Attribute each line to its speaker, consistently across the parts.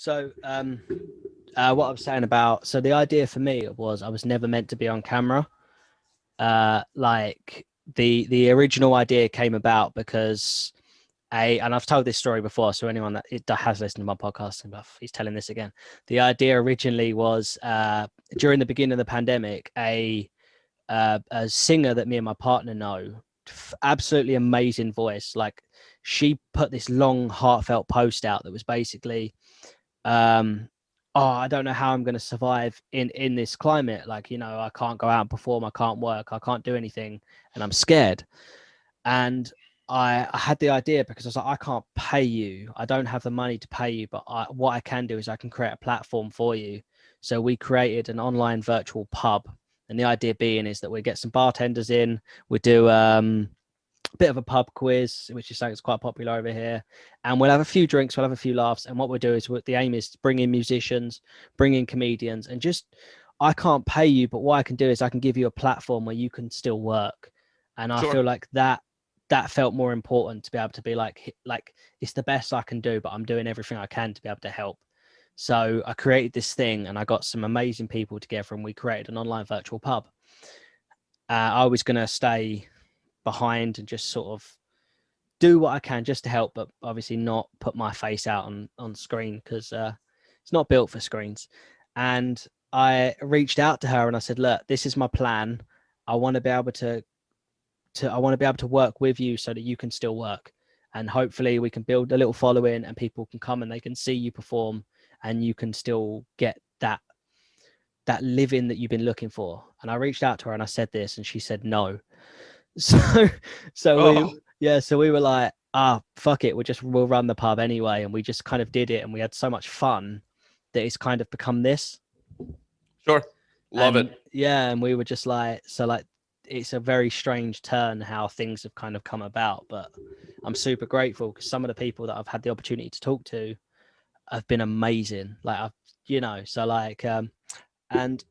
Speaker 1: So, what I was saying about, so the idea for me was I was never meant to be on camera. Like the original idea came about because and I've told this story before, so anyone that has listened to my podcast and he's telling this again. The idea originally was during the beginning of the pandemic, a singer that me and my partner know, absolutely amazing voice. Like she put this long, heartfelt post out that was basically, oh, I don't know how I'm going to survive in this climate. Like, you know, I can't go out and perform, I can't work, I can't do anything, and I'm scared. And I had the idea because I was like, I can't pay you. I don't have the money to pay you, but what I can do is I can create a platform for you. So we created an online virtual pub. And the idea being is that we get some bartenders in, we do a bit of a pub quiz, which is something that's quite popular over here. And we'll have a few drinks, we'll have a few laughs. And what we'll do is the aim is to bring in musicians, bring in comedians, and just, I can't pay you, but what I can do is I can give you a platform where you can still work. And I feel like that felt more important, to be able to be like it's the best I can do, but I'm doing everything I can to be able to help. So I created this thing and I got some amazing people together and we created an online virtual pub. I was going to stay behind and just sort of do what I can just to help, but obviously not put my face out on screen because it's not built for screens. And I reached out to her and I said, look, this is my plan. I want to be able to work with you so that you can still work. And hopefully we can build a little following and people can come and they can see you perform and you can still get that living that you've been looking for. And I reached out to her and I said this and she said no. So we were like, fuck it, we'll run the pub anyway. And we just kind of did it and we had so much fun that it's kind of become this.
Speaker 2: Sure. Love it.
Speaker 1: Yeah. And we were just like, it's a very strange turn how things have kind of come about, but I'm super grateful because some of the people that I've had the opportunity to talk to have been amazing. Like and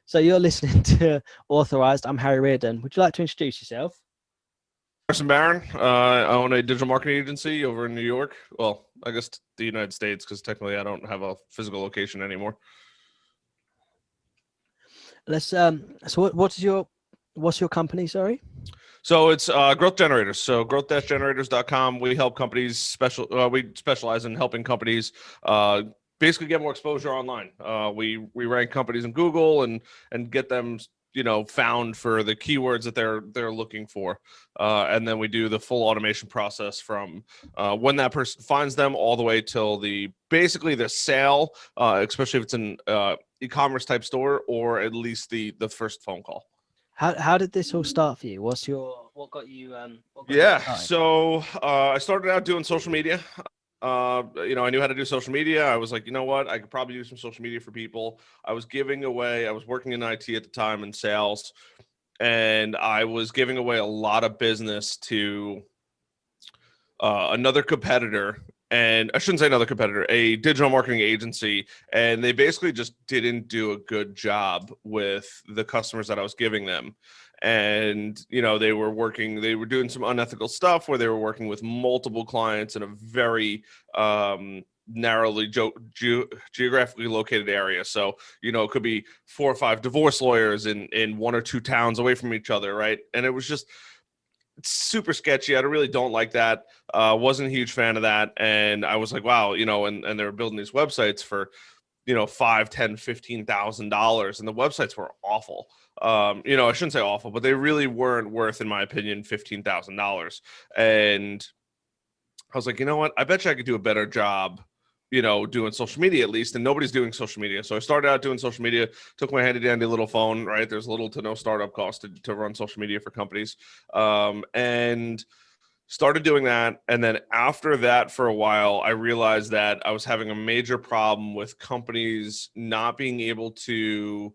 Speaker 1: so you're listening to Authorised. I'm KingReardon. Would you like to introduce yourself?
Speaker 2: Carson Barron. I own a digital marketing agency over in New York. Well, I guess the United States, because technically I don't have a physical location anymore.
Speaker 1: Let's so what's your company, sorry?
Speaker 2: So it's growth generators. So growth-generators.com. We help companies we specialize in helping companies basically get more exposure online. We rank companies in Google and get them found for the keywords that they're looking for, and then we do the full automation process from when that person finds them all the way till basically the sale, especially if it's an e-commerce type store, or at least the first phone call.
Speaker 1: How did this all start for you? What got you
Speaker 2: So I started out doing social media. I knew how to do social media. I was like, you know what? I could probably do some social media for people. I was working in IT at the time in sales, and I was giving away a lot of business to another competitor. And I shouldn't say another competitor, a digital marketing agency. And they basically just didn't do a good job with the customers that I was giving them. And, they were doing some unethical stuff where they were working with multiple clients in a very narrowly geographically located area. So, it could be 4 or 5 divorce lawyers in 1 or 2 towns away from each other. Right. And it was just super sketchy. I really don't like that. Wasn't a huge fan of that. And I was like, wow, and they were building these websites for, $5,000, $10,000, $15,000. And the websites were awful. I shouldn't say awful, but they really weren't worth, in my opinion, $15,000. And I was like, you know what? I bet you I could do a better job, doing social media at least, and nobody's doing social media. So I started out doing social media, took my handy dandy little phone, right? There's little to no startup cost to run social media for companies, and started doing that. And then after that, for a while, I realized that I was having a major problem with companies not being able to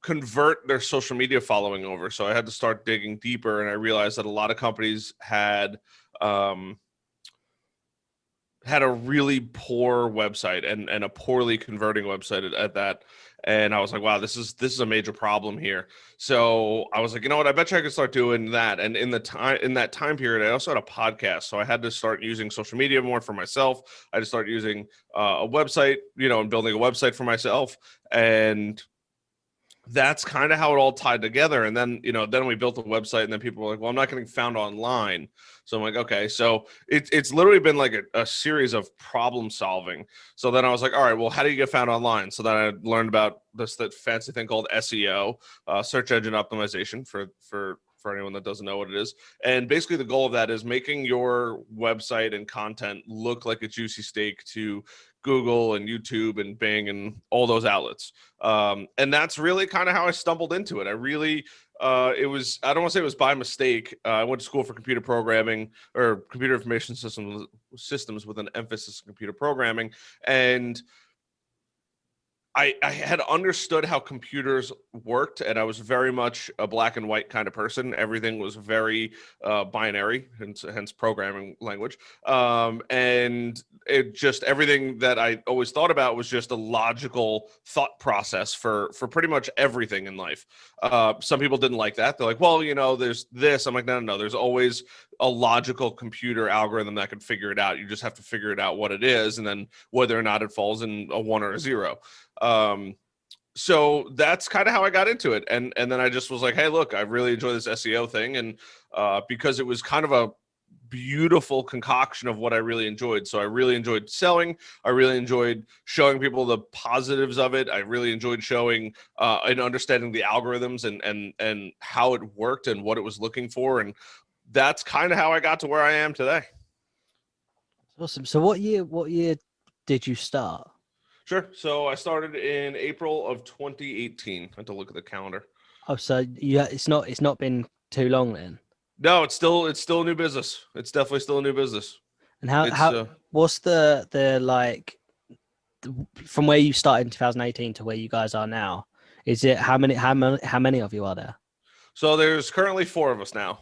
Speaker 2: convert their social media following over. So I had to start digging deeper, and I realized that a lot of companies had had a really poor website and a poorly converting website at that. And I was like, wow, this is a major problem here. So I was like, you know what? I bet you I could start doing that. And in that time period, I also had a podcast. So I had to start using social media more for myself. I had to start using a website, and building a website for myself. And that's kind of how it all tied together. And then, then we built a website, and then people were like, well, I'm not getting found online. So I'm like, okay. So it's literally been like a series of problem solving. So then I was like, all right, well, how do you get found online? So then I learned about that fancy thing called SEO, search engine optimization, for anyone that doesn't know what it is. And basically the goal of that is making your website and content look like a juicy steak to Google and YouTube and Bing and all those outlets. And that's really kind of how I stumbled into it. I really, I don't want to say it was by mistake. I went to school for computer programming or computer information systems with an emphasis in computer programming. And I had understood how computers worked, and I was very much a black and white kind of person. Everything was very binary, hence programming language. And it just, everything that I always thought about was just a logical thought process for pretty much everything in life. Some people didn't like that. They're like, well, there's this. I'm like, no. There's always a logical computer algorithm that can figure it out. You just have to figure it out what it is, and then whether or not it falls in a 1 or a 0. So that's kind of how I got into it. And then I just was like, hey, look, I really enjoy this SEO thing. And because it was kind of a beautiful concoction of what I really enjoyed. So I really enjoyed selling. I really enjoyed showing people the positives of it. I really enjoyed showing and understanding the algorithms and how it worked and what it was looking for. And that's kind of how I got to where I am today.
Speaker 1: Awesome. So what year did you start?
Speaker 2: Sure. So I started in April of 2018. I had to look at the calendar.
Speaker 1: Oh, so it's not been too long then.
Speaker 2: No, it's still a new business. It's definitely still a new business.
Speaker 1: And how what's the like from where you started in 2018 to where you guys are now? Is it how many of you are there?
Speaker 2: So there's currently 4 of us now.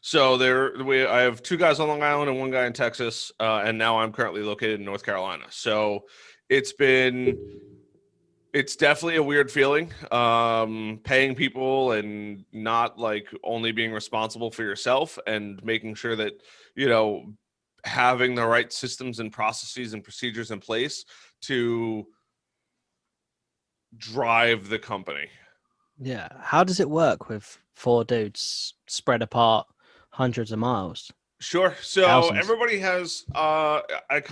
Speaker 2: So I have 2 guys on Long Island and 1 guy in Texas, and now I'm currently located in North Carolina. So it's definitely a weird feeling, paying people and not like only being responsible for yourself, and making sure that, having the right systems and processes and procedures in place to drive the company.
Speaker 1: Yeah. How does it work with 4 dudes spread apart hundreds of miles?
Speaker 2: Sure. So
Speaker 1: Thousands.
Speaker 2: everybody has, I've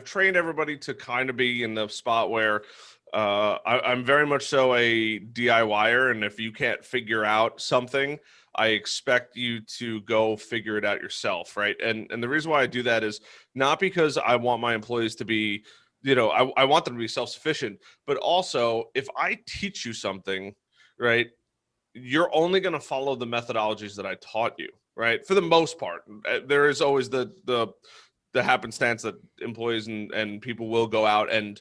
Speaker 2: trained everybody to kind of be in the spot where I'm very much so a DIYer, and if you can't figure out something, I expect you to go figure it out yourself, right? And the reason why I do that is not because I want my employees to be, I want them to be self-sufficient, but also if I teach you something, right, you're only going to follow the methodologies that I taught you, right? For the most part. There is always the happenstance that employees and people will go out and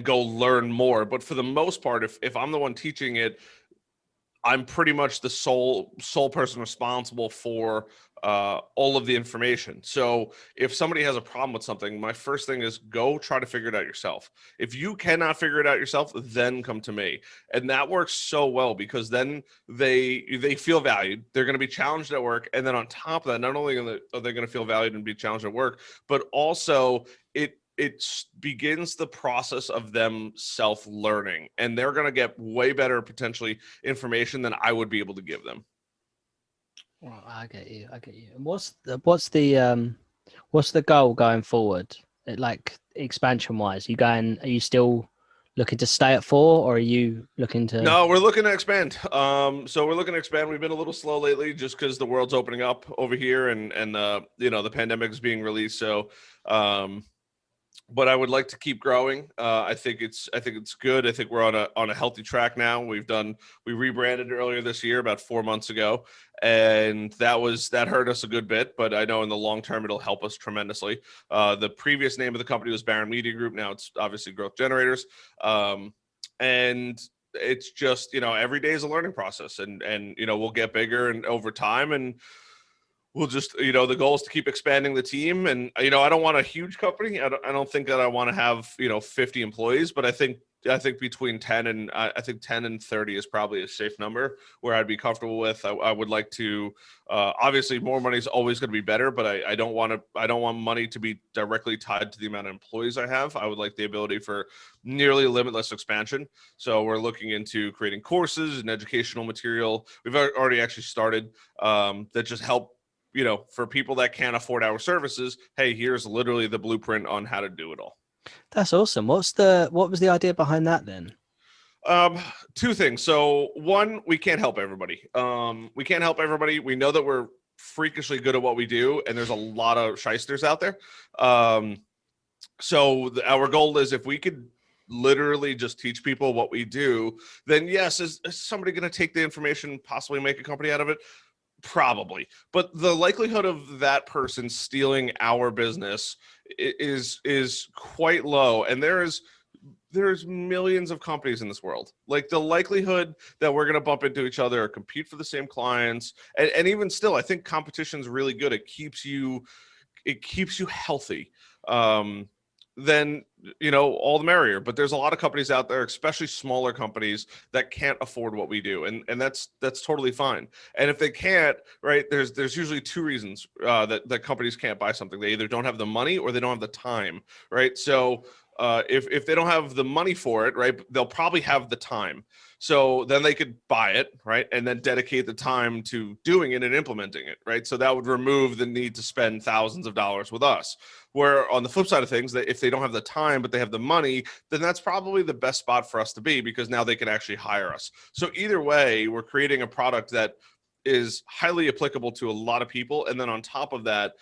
Speaker 2: go learn more. But for the most part, if I'm the one teaching it, I'm pretty much the sole person responsible for all of the information. So if somebody has a problem with something, my first thing is go try to figure it out yourself. If you cannot figure it out yourself, then come to me. And that works so well, because then they feel valued. They're going to be challenged at work. And then on top of that, not only are they going to feel valued and be challenged at work, but also it begins the process of them self-learning, and they're going to get way better potentially information than I would be able to give them.
Speaker 1: Well, I get you. And what's the goal going forward? Like expansion wise, are you still looking to stay at 4, or are you looking to?
Speaker 2: No, we're looking to expand. So we're looking to expand. We've been a little slow lately just because the world's opening up over here, and the pandemic is being released. So, but I would like to keep growing. I think it's good. I think we're on a healthy track now. We rebranded earlier this year, about 4 months ago, and that hurt us a good bit. But I know in the long term it'll help us tremendously. The previous name of the company was Baron Media Group. Now it's obviously Growth Generators, and it's just every day is a learning process, and we'll get bigger and over time, and we'll just, the goal is to keep expanding the team. And, I don't want a huge company. I don't think that I want to have, 50 employees, but I think between 10 and 30 is probably a safe number where I'd be comfortable with. I would like to, obviously more money is always going to be better, but I don't want money to be directly tied to the amount of employees I have. I would like the ability for nearly limitless expansion. So we're looking into creating courses and educational material. We've already actually started that just help, for people that can't afford our services. Hey, here's literally the blueprint on how to do it all.
Speaker 1: That's awesome. What was the idea behind that then?
Speaker 2: Two things. So one, we can't help everybody. We can't help everybody. We know that we're freakishly good at what we do, and there's a lot of shysters out there. So our goal is, if we could literally just teach people what we do, then yes, is somebody going to take the information, possibly make a company out of it? Probably. But the likelihood of that person stealing our business is quite low. And there's millions of companies in this world. Like, the likelihood that we're going to bump into each other or compete for the same clients, and even still, I think competition is really good. It keeps you healthy. Then, all the merrier. But there's a lot of companies out there, especially smaller companies, that can't afford what we do. And that's totally fine. And if they can't, right, there's usually two reasons that companies can't buy something. They either don't have the money or they don't have the time, right? So if they don't have the money for it, right, they'll probably have the time. So then they could buy it, right, and then dedicate the time to doing it and implementing it, right? So that would remove the need to spend thousands of dollars with us. Where on the flip side of things, that if they don't have the time but they have the money, then that's probably the best spot for us to be, because now they can actually hire us. So either way, we're creating a product that is highly applicable to a lot of people. And then on top of that,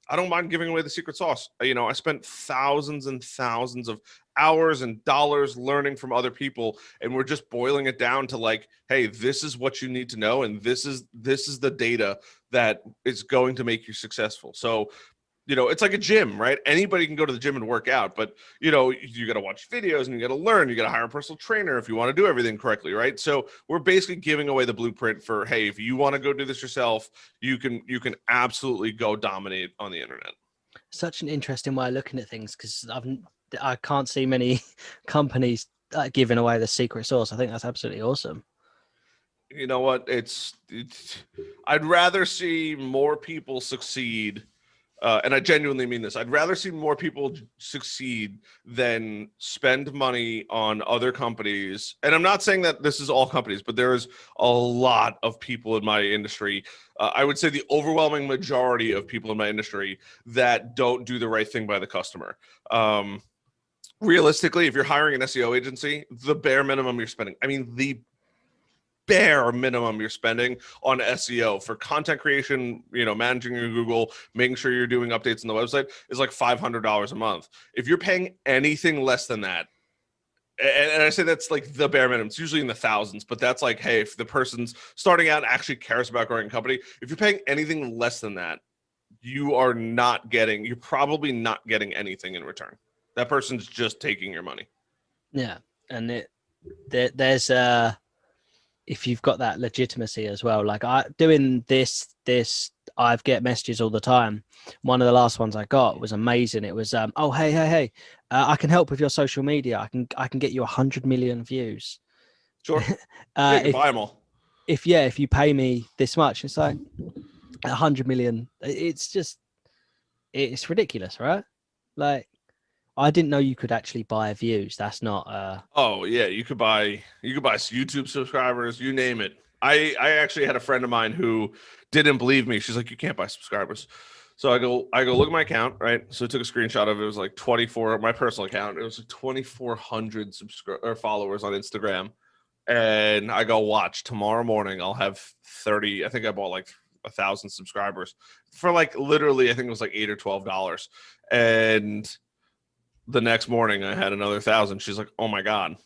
Speaker 2: I don't mind giving away the secret sauce. I spent thousands and thousands of hours and dollars learning from other people, and we're just boiling it down to, like, hey, this is what you need to know, and this is the data that is going to make you successful. So, it's like a gym, right? Anybody can go to the gym and work out, but you got to watch videos and you got to learn. You got to hire a personal trainer if you want to do everything correctly, right? So we're basically giving away the blueprint for, hey, if you want to go do this yourself, you can absolutely go dominate on the internet.
Speaker 1: Such an interesting way of looking at things, because I can't see many companies giving away the secret sauce. I think that's absolutely awesome.
Speaker 2: You know what? I'd rather see more people succeed. And I genuinely mean this. I'd rather see more people succeed than spend money on other companies. And I'm not saying that this is all companies, but there is a lot of people in my industry. I would say the overwhelming majority of people in my industry that don't do the right thing by the customer. Realistically, if you're hiring an SEO agency, the bare minimum you're spending, the bare minimum you're spending on SEO for content creation, managing your Google, making sure you're doing updates on the website, is like $500 a month. If you're paying anything less than that, and I say that's like the bare minimum, it's usually in the thousands, but that's like, hey, if the person's starting out and actually cares about growing a company, if you're paying anything less than that, you're probably not getting anything in return. That person's just taking your money.
Speaker 1: Yeah. And there's if you've got that legitimacy as well, like doing this, I get messages all the time. One of the last ones I got was amazing. It was, oh, hey, I can help with your social media. I can get you 100 million views.
Speaker 2: Sure. Yeah, you can buy them all.
Speaker 1: If you pay me this much, it's like 100 million. It's ridiculous, right? Like, I didn't know you could actually buy views. That's not.
Speaker 2: Oh yeah, you could buy YouTube subscribers, you name it. I actually had a friend of mine who didn't believe me. She's like, you can't buy subscribers. So I go look at my account, right? So I took a screenshot of it. It was like 24, my personal account. It was like 2,400 followers on Instagram. And I go, watch, tomorrow morning I'll have 30. I think I bought like 1,000 subscribers for like literally, I think it was like $8 or $12. And the next morning I had another 1,000. She's like, oh my God.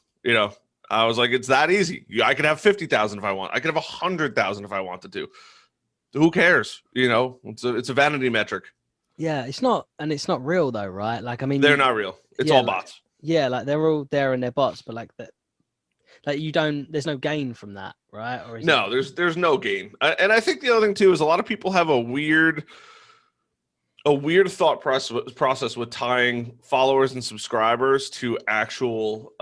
Speaker 2: I was like, it's that easy. I could have 50,000 if I want. I could have 100,000 if I wanted to. Who cares? It's a vanity metric.
Speaker 1: Yeah, it's not real though, right? Like,
Speaker 2: they're not real. It's all bots.
Speaker 1: Yeah, like they're all there and they're bots, but like that. like there's no gain from that, right? Or is
Speaker 2: No, there's no gain. And I think the other thing too is a lot of people have a weird thought process with tying followers and subscribers to actual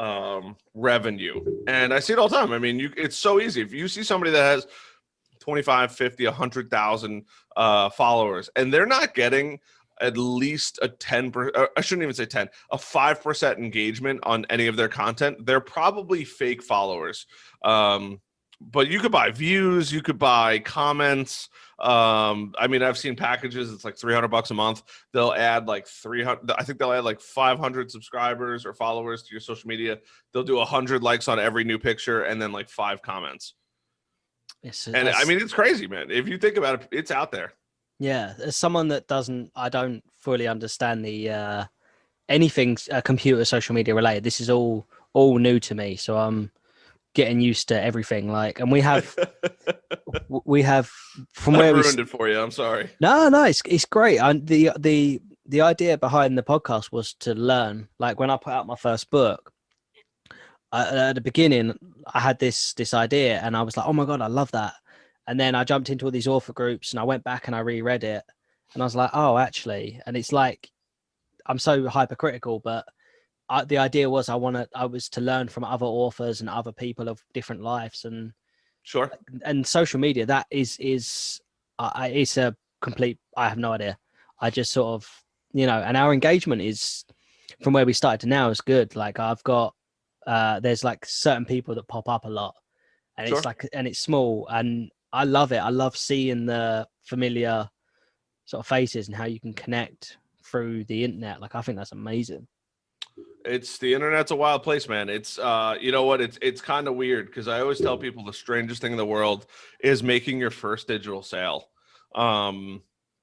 Speaker 2: revenue. And I see it all the time. I mean, it's so easy. If you see somebody that has 25, 50, 100,000 followers, and they're not getting at least a 10%, I shouldn't even say 10, a 5% engagement on any of their content, they're probably fake followers. But you could buy views, you could buy comments. I mean, I've seen packages, it's like $300 a month. They'll add like 300, I think they'll add like 500 subscribers or followers to your social media. They'll do 100 likes on every new picture and then like 5 comments. And I mean, it's crazy, man. If you think about it, it's out there.
Speaker 1: Yeah, as someone that I don't fully understand the anything computer social media related. This is all new to me, so I'm getting used to everything. Like, and we have from where we
Speaker 2: ruined it for you. I'm sorry.
Speaker 1: No, it's great. And the idea behind the podcast was to learn. Like when I put out my first book, at the beginning, I had this idea, and I was like, oh my god, I love that. And then I jumped into all these author groups, and I went back and I reread it, and I was like, oh, actually, and it's like I'm so hypercritical, but the idea was I was to learn from other authors and other people of different lives, and
Speaker 2: sure.
Speaker 1: And social media, that is it's a complete. I have no idea. I just sort of, and our engagement is from where we started to now is good. Like I've got there's like certain people that pop up a lot, and
Speaker 2: sure.
Speaker 1: It's like, and it's small, and I love it. I love seeing the familiar sort of faces and how you can connect through the internet. Like I think that's amazing.
Speaker 2: The internet's a wild place, man. It's you know what? It's kind of weird because I always tell people the strangest thing in the world is making your first digital sale,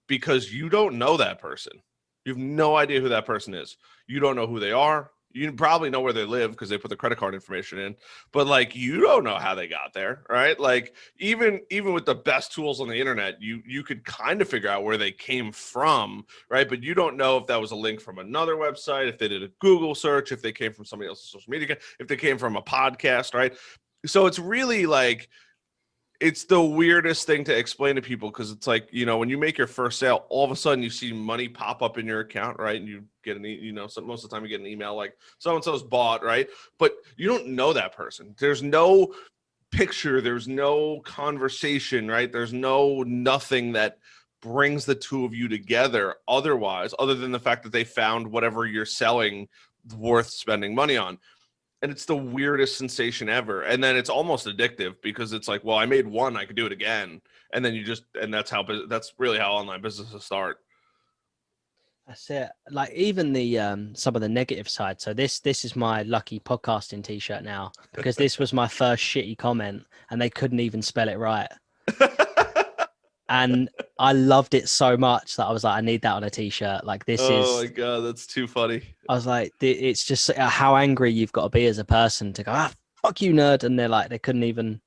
Speaker 2: because you don't know that person. You have no idea who that person is. You don't know who they are. You probably know where they live because they put the credit card information in, but like you don't know how they got there, right? Like even with the best tools on the internet, you could kind of figure out where they came from, right? But you don't know if that was a link from another website, if they did a Google search, if they came from somebody else's social media, if they came from a podcast, right? So it's really like it's the weirdest thing to explain to people because it's like, when you make your first sale, all of a sudden you see money pop up in your account, right? And you get most of the time you get an email like so-and-so's bought, right? But you don't know that person. There's no picture. There's no conversation, right? There's nothing that brings the two of you together other than the fact that they found whatever you're selling worth spending money on. And it's the weirdest sensation ever. And then it's almost addictive because it's like, well, I made one, I could do it again. And then that's really how online businesses start.
Speaker 1: That's it. Like even the some of the negative side. So this is my lucky podcasting t-shirt now, because this was my first shitty comment and they couldn't even spell it right. And I loved it so much that I was like, I need that on a t-shirt. Like
Speaker 2: Oh my god, that's too funny.
Speaker 1: I was like, it's just how angry you've got to be as a person to go, fuck you, nerd. And they're like, they couldn't even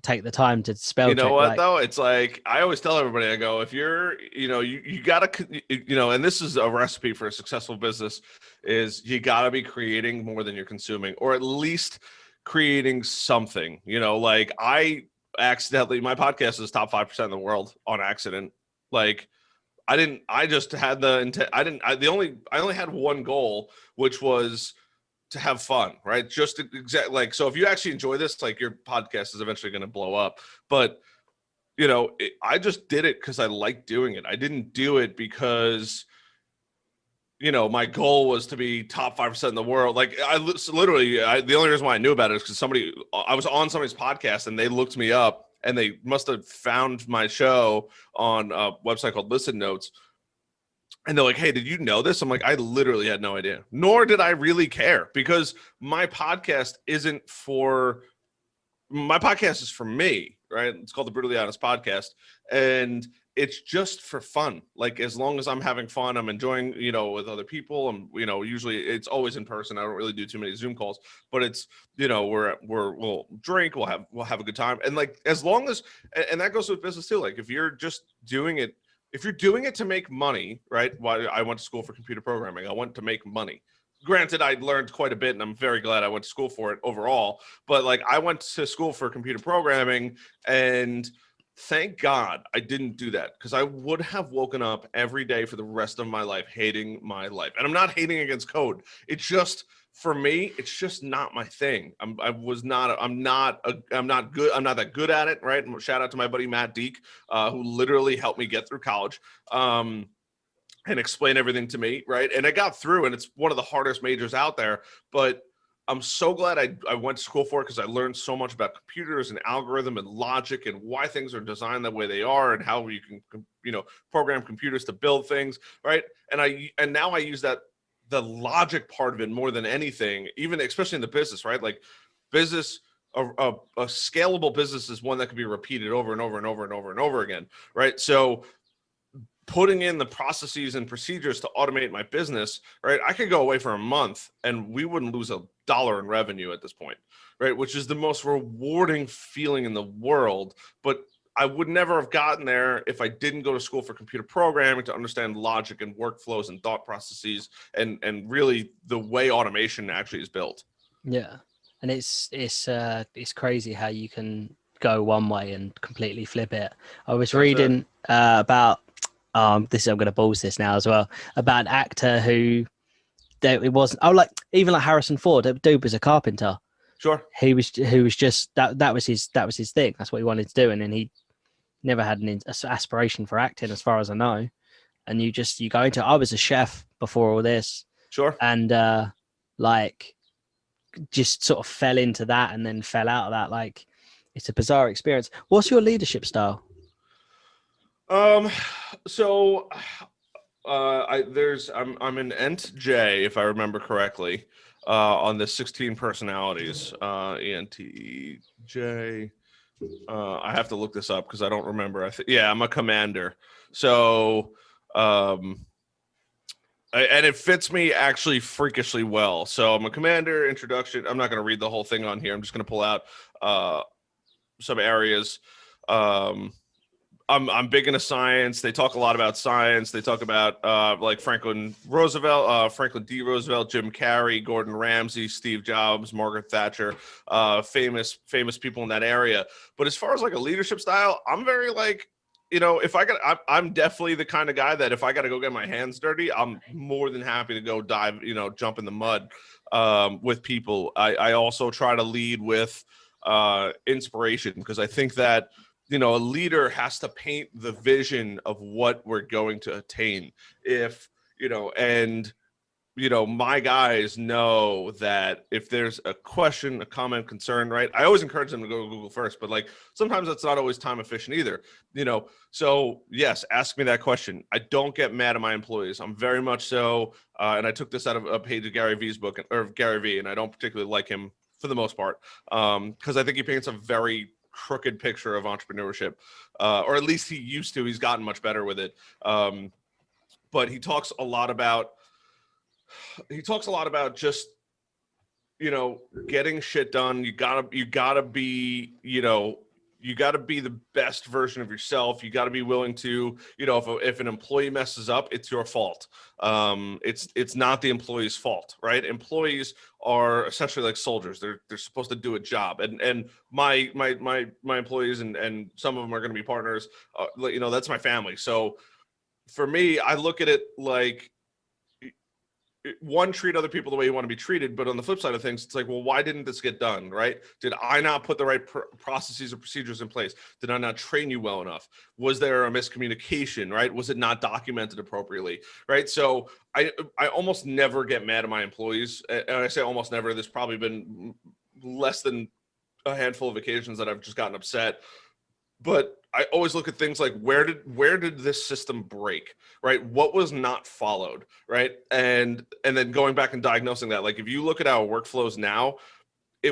Speaker 1: take the time to spell check.
Speaker 2: You know what, though? It's like, I always tell everybody, I go, if you're, you gotta, and this is a recipe for a successful business, is you gotta be creating more than you're consuming, or at least creating something, like my podcast is top 5% in the world on accident. Like, I just had the intent. I only had one goal, which was to have fun, right? Just exactly like, so if you actually enjoy this, like your podcast is eventually going to blow up. But, I just did it because I like doing it. I didn't do it because, my goal was to be top 5% in the world. Like the only reason why I knew about it is because I was on somebody's podcast and they looked me up and they must have found my show on a website called Listen Notes. And they're like, hey, did you know this? I'm like, I literally had no idea. Nor did I really care because my podcast is for me, right? It's called the Brutally Honest Podcast. And it's just for fun. Like, as long as I'm having fun, I'm enjoying, with other people. And, usually it's always in person. I don't really do too many Zoom calls, but it's, we'll drink, we'll have a good time. And like, as long as, and that goes with business too. Like if you're just doing it to make money, right? Why I went to school for computer programming. I went to make money. granted, I learned quite a bit, and I'm very glad I went to school for it overall. But like, I went to school for computer programming, and thank God I didn't do that, because I would have woken up every day for the rest of my life hating my life. And I'm not hating against code. It's just, for me, it's just not my thing. I'm not good. I'm not that good at it. Right. And shout out to my buddy Matt Deek, who literally helped me get through college. And explain everything to me, right? And I got through, and it's one of the hardest majors out there, but I'm so glad I went to school for it, because I learned so much about computers and algorithm and logic and why things are designed the way they are, and how you can, program computers to build things, right? And now I use the logic part of it more than anything, even especially in the business, right? Like business, a scalable business is one that can be repeated over and over and over and over and over again, right? So putting in the processes and procedures to automate my business, right? I could go away for a month and we wouldn't lose $1 in revenue at this point, right? Which is the most rewarding feeling in the world. But I would never have gotten there if I didn't go to school for computer programming to understand logic and workflows and thought processes and really the way automation actually is built.
Speaker 1: Yeah. And it's crazy how you can go one way and completely flip it. I was reading about I'm going to balls this now as well, about an actor who it wasn't, even like Harrison Ford, that dude was a carpenter.
Speaker 2: Sure.
Speaker 1: Who was just that was his thing. That's what he wanted to do. And then he never had an aspiration for acting, as far as I know. And you go into, I was a chef before all this.
Speaker 2: Sure.
Speaker 1: And just sort of fell into that and then fell out of that. Like, it's a bizarre experience. What's your leadership style?
Speaker 2: So I'm an ENTJ, if I remember correctly, on the 16 personalities, ENTJ. I have to look this up because I don't remember. I'm a commander. So, and it fits me actually freakishly well. So I'm a commander. Introduction. I'm not going to read the whole thing on here. I'm just going to pull out some areas. I'm big into science. They talk a lot about science. They talk about like Franklin D. Roosevelt, Jim Carrey, Gordon Ramsay, Steve Jobs, Margaret Thatcher, famous people in that area. But as far as like a leadership style, I'm very like, I'm definitely the kind of guy that if I got to go get my hands dirty, I'm more than happy to go dive, jump in the mud with people. I also try to lead with inspiration, because I think that a leader has to paint the vision of what we're going to attain. My guys know that if there's a question, a comment, concern, right? I always encourage them to go to Google first, but like sometimes that's not always time efficient either, So yes, ask me that question. I don't get mad at my employees. I'm very much so. And I took this out of a page of Gary V's book, or Gary V, and I don't particularly like him for the most part, because I think he paints a very crooked picture of entrepreneurship, or at least he used to. He's gotten much better with it, but he talks a lot about just getting shit done. You gotta be the best version of yourself. You gotta be willing to, if an employee messes up, it's your fault. It's not the employee's fault, right? Employees are essentially like soldiers. They're supposed to do a job, and my employees and some of them are going to be partners. That's my family. So for me, I look at it like, one, treat other people the way you want to be treated, but on the flip side of things, it's like, well, why didn't this get done, right? Did I not put the right processes or procedures in place? Did I not train you well enough? Was there a miscommunication, right? Was it not documented appropriately, right? So I almost never get mad at my employees, and I say almost never. There's probably been less than a handful of occasions that I've just gotten upset. But I always look at things like, where did this system break, right? What was not followed, right? And then going back and diagnosing that. Like, if you look at our workflows now,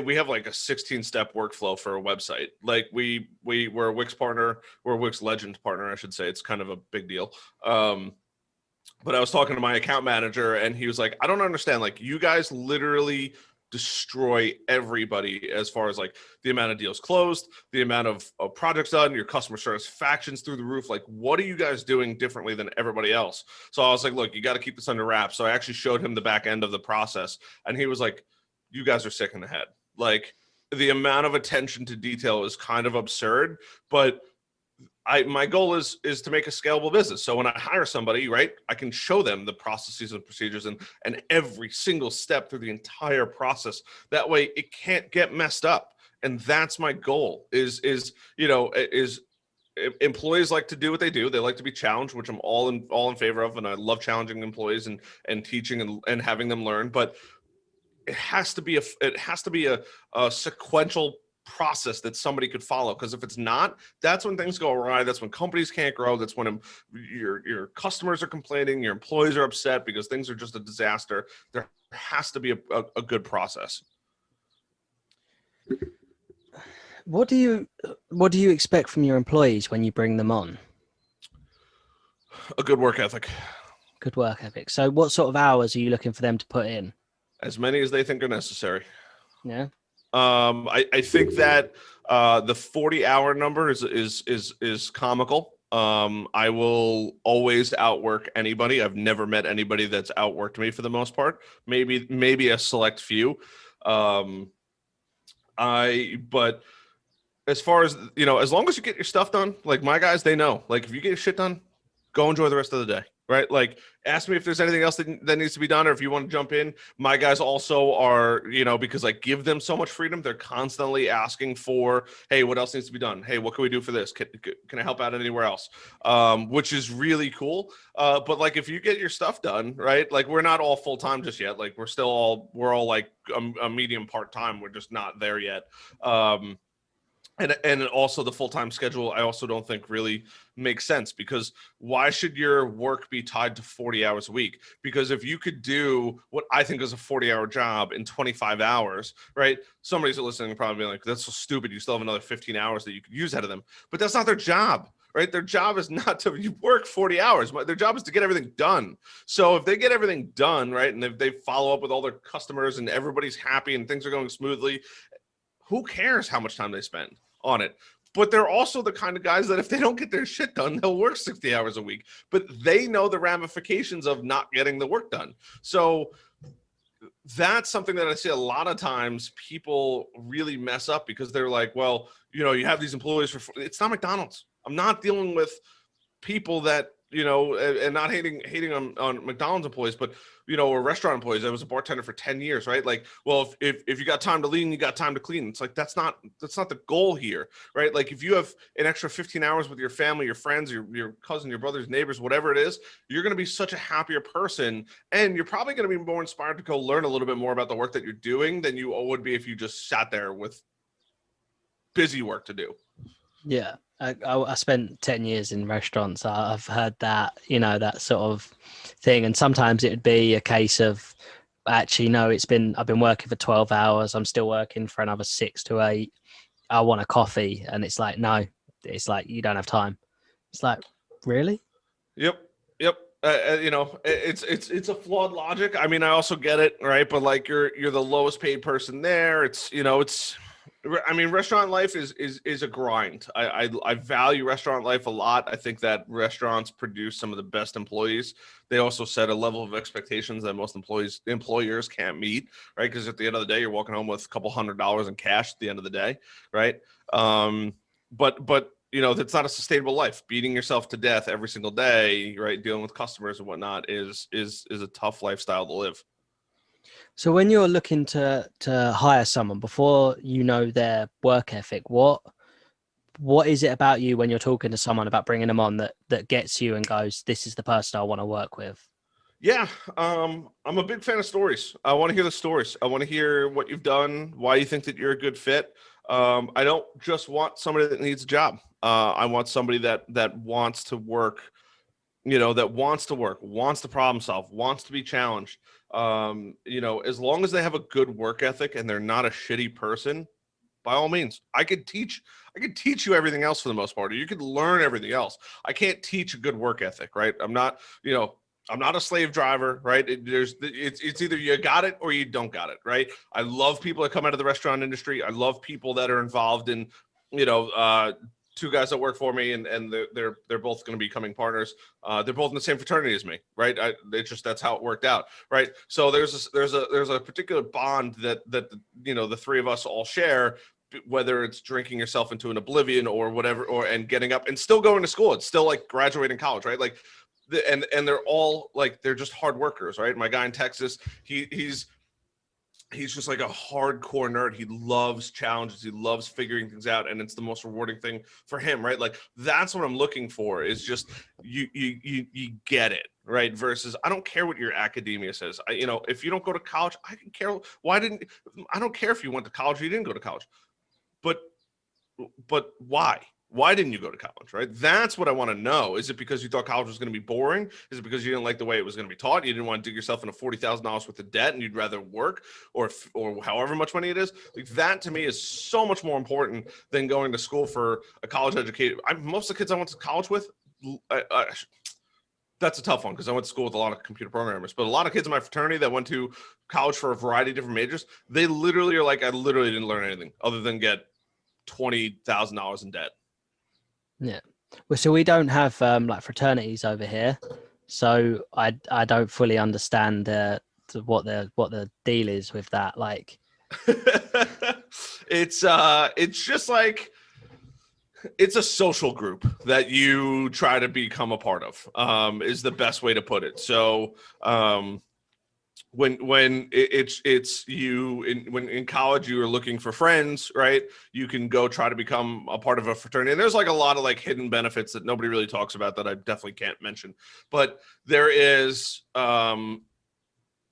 Speaker 2: we have like a 16-step workflow for a website. Like we're a Wix partner, we're a Wix Legend partner, I should say. It's kind of a big deal. But I was talking to my account manager, and he was like, I don't understand. Like, you guys literally destroy everybody as far as like the amount of deals closed, the amount of projects done, your customer satisfaction's through the roof. Like, what are you guys doing differently than everybody else? So I was like, look, you got to keep this under wraps. So I actually showed him the back end of the process, and he was like, you guys are sick in the head. Like, the amount of attention to detail is kind of absurd, but my goal is to make a scalable business. So when I hire somebody, right, I can show them the processes and procedures and every single step through the entire process. That way it can't get messed up. And that's my goal is employees like to do what they do. They like to be challenged, which I'm all in favor of. And I love challenging employees and teaching and having them learn, but it has to be a sequential process that somebody could follow, because if it's not, that's when things go awry. That's when companies can't grow. That's when your customers are complaining, your employees are upset because things are just a disaster. There has to be a good process.
Speaker 1: What do you expect from your employees when you bring them on?
Speaker 2: A good work ethic.
Speaker 1: Good work ethic. So what sort of hours are you looking for them to put in?
Speaker 2: As many as they think are necessary.
Speaker 1: Yeah.
Speaker 2: I think that the 40-hour number is comical. I will always outwork anybody. I've never met anybody that's outworked me for the most part. Maybe a select few. But as far as, as long as you get your stuff done, like my guys, they know, like if you get your shit done, go enjoy the rest of the day. Right? Like, ask me if there's anything else that needs to be done, or if you want to jump in. My guys also are, because I give them so much freedom, they're constantly asking for, hey, what else needs to be done? Hey, what can we do for this? Can I help out anywhere else? Which is really cool. But like, if you get your stuff done, right? Like, we're not all full-time just yet. Like, we're all like a medium part-time. We're just not there yet. And also the full-time schedule, I also don't think really makes sense, because why should your work be tied to 40 hours a week? Because if you could do what I think is a 40-hour job in 25 hours, right? Somebody's listening and probably be like, that's so stupid. You still have another 15 hours that you could use out of them. But that's not their job, right? Their job is not to work 40 hours. Their job is to get everything done. So if they get everything done, right, and if they follow up with all their customers and everybody's happy and things are going smoothly, who cares how much time they spend on it? But they're also the kind of guys that if they don't get their shit done, they'll work 60 hours a week. But they know the ramifications of not getting the work done. So that's something that I see a lot of times people really mess up, because they're like, well, you have these employees it's not McDonald's. I'm not dealing with people that, and not hating on McDonald's employees, but, or restaurant employees. I was a bartender for 10 years, right? Like, well, if you got time to lean, you got time to clean. It's like, that's not the goal here, right? Like, if you have an extra 15 hours with your family, your friends, your cousin, your brothers, neighbors, whatever it is, you're going to be such a happier person. And you're probably going to be more inspired to go learn a little bit more about the work that you're doing than you would be if you just sat there with busy work to do.
Speaker 1: Yeah. I spent 10 years in restaurants. I've heard that, that sort of thing. And sometimes it would be a case of, actually, no, I've been working for 12 hours. I'm still working for another 6 to 8. I want a coffee. And it's like, no, it's like, you don't have time. It's like, really?
Speaker 2: Yep. It's a flawed logic. I mean, I also get it, right? But like, you're the lowest paid person there. Restaurant life is a grind. I value restaurant life a lot. I think that restaurants produce some of the best employees. They also set a level of expectations that most employers can't meet, right? Because at the end of the day, you're walking home with a couple $100 in cash at the end of the day, right? But that's not a sustainable life. Beating yourself to death every single day, right? Dealing with customers and whatnot is a tough lifestyle to live.
Speaker 1: So when you're looking to hire someone, before you know their work ethic, what is it about you when you're talking to someone about bringing them on that gets you and goes, this is the person I want to work with?
Speaker 2: Yeah, I'm a big fan of stories. I want to hear the stories. I want to hear what you've done, why you think that you're a good fit. I don't just want somebody that needs a job. I want somebody that wants to work, wants to problem solve, wants to be challenged. As long as they have a good work ethic and they're not a shitty person, by all means, I could teach you everything else for the most part, or you could learn everything else. I can't teach a good work ethic, right? I'm not, I'm not a slave driver, right? It's either you got it or you don't got it, right? I love people that come out of the restaurant industry. I love people that are involved in, two guys that work for me, and they're both going to be becoming partners. They're both in the same fraternity as me, right? It's just that's how it worked out, right? So there's a particular bond that the three of us all share, whether it's drinking yourself into an oblivion or whatever, and getting up and still going to school. It's still like graduating college, right? Like, and they're all like, they're just hard workers, right? My guy in Texas, he's just like a hardcore nerd. He loves challenges. He loves figuring things out, and it's the most rewarding thing for him, right? Like, that's what I'm looking for, is just you get it, right? Versus, I don't care what your academia says. If you don't go to college, I don't care. I don't care if you went to college or you didn't go to college, but why? Why didn't you go to college, right? That's what I want to know. Is it because you thought college was going to be boring? Is it because you didn't like the way it was going to be taught? You didn't want to dig yourself into $40,000 worth of debt and you'd rather work, or however much money it is? Like, that to me is so much more important than going to school for a college educated. Most of the kids I went to college with, that's a tough one because I went to school with a lot of computer programmers, but a lot of kids in my fraternity that went to college for a variety of different majors, they literally are like, I literally didn't learn anything other than get $20,000 in debt.
Speaker 1: Yeah. Well, so we don't have like fraternities over here, so I don't fully understand what the deal is with that. Like,
Speaker 2: it's just like, it's a social group that you try to become a part of, is the best way to put it. So when it's you when in college you are looking for friends, right? You can go try to become a part of a fraternity, and there's like a lot of like hidden benefits that nobody really talks about that I definitely can't mention, but there is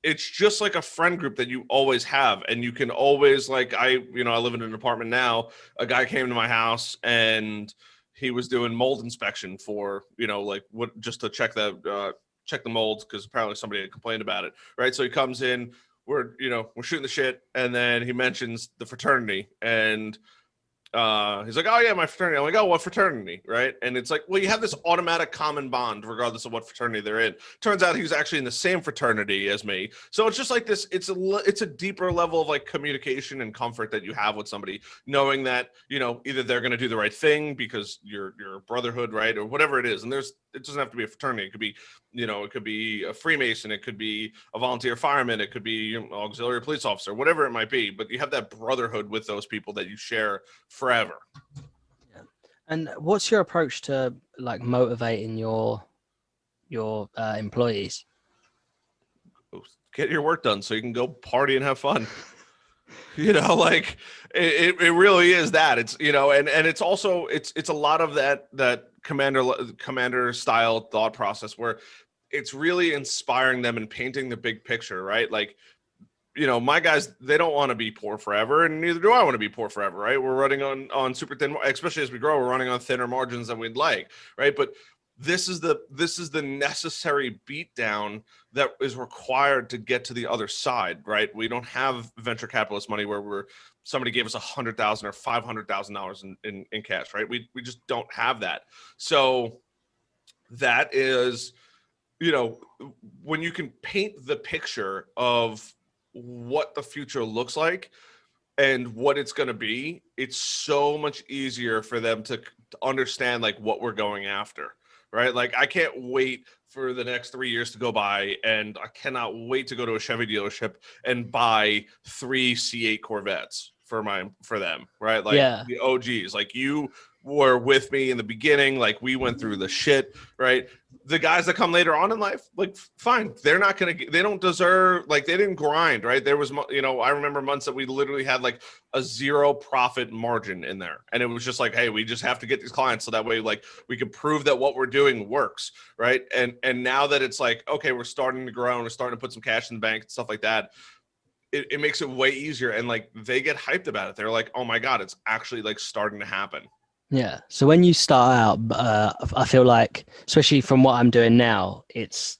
Speaker 2: it's just like a friend group that you always have, and you can always, like, I live in an apartment now. A guy came to my house and he was doing mold inspection for just to check the molds, because apparently somebody had complained about it, right? So he comes in, we're shooting the shit, and then he mentions the fraternity, and he's like, oh yeah, my fraternity. I'm like, oh, what fraternity, right? And it's like, well, you have this automatic common bond regardless of what fraternity they're in. Turns out he was actually in the same fraternity as me. So it's just like this, it's a deeper level of like communication and comfort that you have with somebody, knowing that either they're going to do the right thing because you're a brotherhood, right, or whatever it is. And it doesn't have to be a fraternity. It could be it could be a Freemason, it could be a volunteer fireman, it could be auxiliary police officer, whatever it might be. But you have that brotherhood with those people that you share forever.
Speaker 1: Yeah. And what's your approach to like motivating your employees?
Speaker 2: Get your work done so you can go party and have fun. Like it really is that. It's and it's also it's a lot of that commander style thought process where it's really inspiring them and painting the big picture, right? Like, my guys, they don't want to be poor forever, and neither do I want to be poor forever, right? We're running on super thin, especially as we grow, we're running on thinner margins than we'd like, right? But this is the necessary beatdown that is required to get to the other side, right? We don't have venture capitalist money where somebody gave us $100,000 or $500,000 in cash, right? We just don't have that. So that is, when you can paint the picture of what the future looks like and what it's going to be, it's so much easier for them to understand like what we're going after, right? Like, I can't wait for the next 3 years to go by, and I cannot wait to go to a Chevy dealership and buy 3 C8 Corvettes for them, right? Like, yeah. The OGs, like, you were with me in the beginning, like, we went through the shit, right? The guys that come later on in life, like, fine, they don't deserve, like, they didn't grind, right? There was, I remember months that we literally had like a 0 profit margin in there, and it was just like, hey, we just have to get these clients so that way, like, we can prove that what we're doing works, right? And now that it's like, okay, we're starting to grow and we're starting to put some cash in the bank and stuff like that, it makes it way easier, and like, they get hyped about it. They're like, oh my god, it's actually like starting to happen.
Speaker 1: Yeah. So when you start out, I feel like, especially from what I'm doing now, it's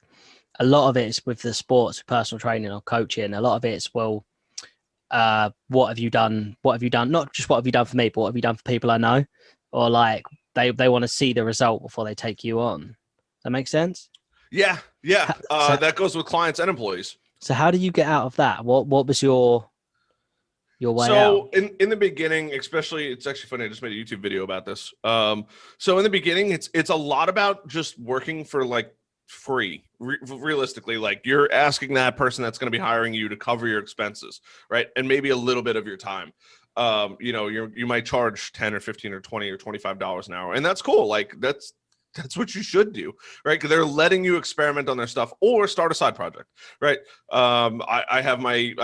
Speaker 1: a lot of it is with the sports, personal training or coaching. A lot of it's, well, what have you done? What have you done? Not just what have you done for me, but what have you done for people I know? Or like they want to see the result before they take you on. Does that make sense?
Speaker 2: Yeah. That goes with clients and employees.
Speaker 1: So how do you get out of that? What was your way out?
Speaker 2: So in the beginning, especially, it's actually funny. I just made a YouTube video about this. So in the beginning, it's a lot about just working for like free. Realistically, like you're asking that person that's going to be hiring you to cover your expenses, right? And maybe a little bit of your time. You might charge 10 or 15 or 20 or $25 an hour, and that's cool. Like that's what you should do, right? Because they're letting you experiment on their stuff or start a side project, right? I have my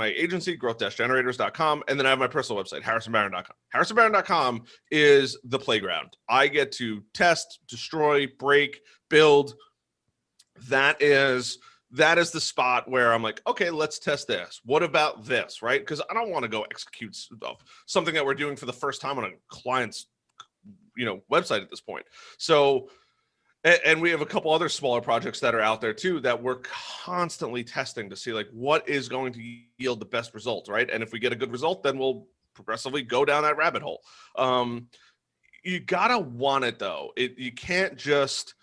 Speaker 2: agency, growth-generators.com, and then I have my personal website, harrisonbarron.com. harrisonbarron.com is the playground. I get to test, destroy, break, build. That is the spot where I'm like, okay, let's test this. What about this, right? Because I don't want to go execute something that we're doing for the first time on a client's website at this point. So, and we have a couple other smaller projects that are out there too that we're constantly testing to see like what is going to yield the best result, right? And if we get a good result, then we'll progressively go down that rabbit hole. You gotta want it though. You can't just,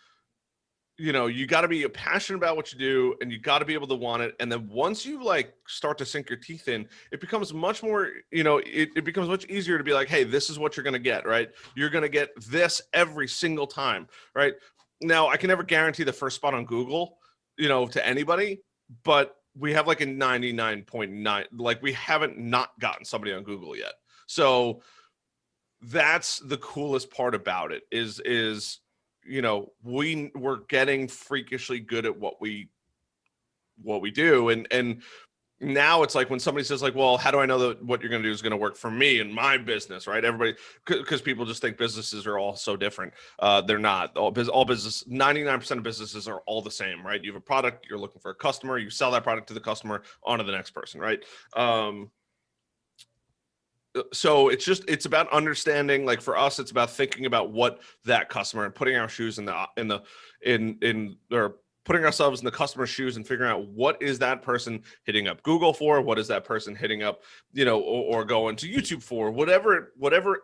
Speaker 2: you got to be passionate about what you do, and you got to be able to want it. And then once you like start to sink your teeth in, it becomes much more, it becomes much easier to be like, hey, this is what you're going to get, right? You're going to get this every single time, right? Now, I can never guarantee the first spot on Google, to anybody, but we have like a 99.9, like we haven't not gotten somebody on Google yet. So that's the coolest part about it is we're getting freakishly good at what we do. And now it's like when somebody says like, well, how do I know that what you're going to do is going to work for me and my business, right? Everybody, because people just think businesses are all so different. They're not. All business, 99% of businesses are all the same, right? You have a product, you're looking for a customer, you sell that product to the customer, on to the next person, right? So it's about understanding, like for us, it's about thinking about what that customer and putting our shoes or putting ourselves in the customer's shoes and figuring out what is that person hitting up Google for, what is that person hitting up, or going to YouTube for, whatever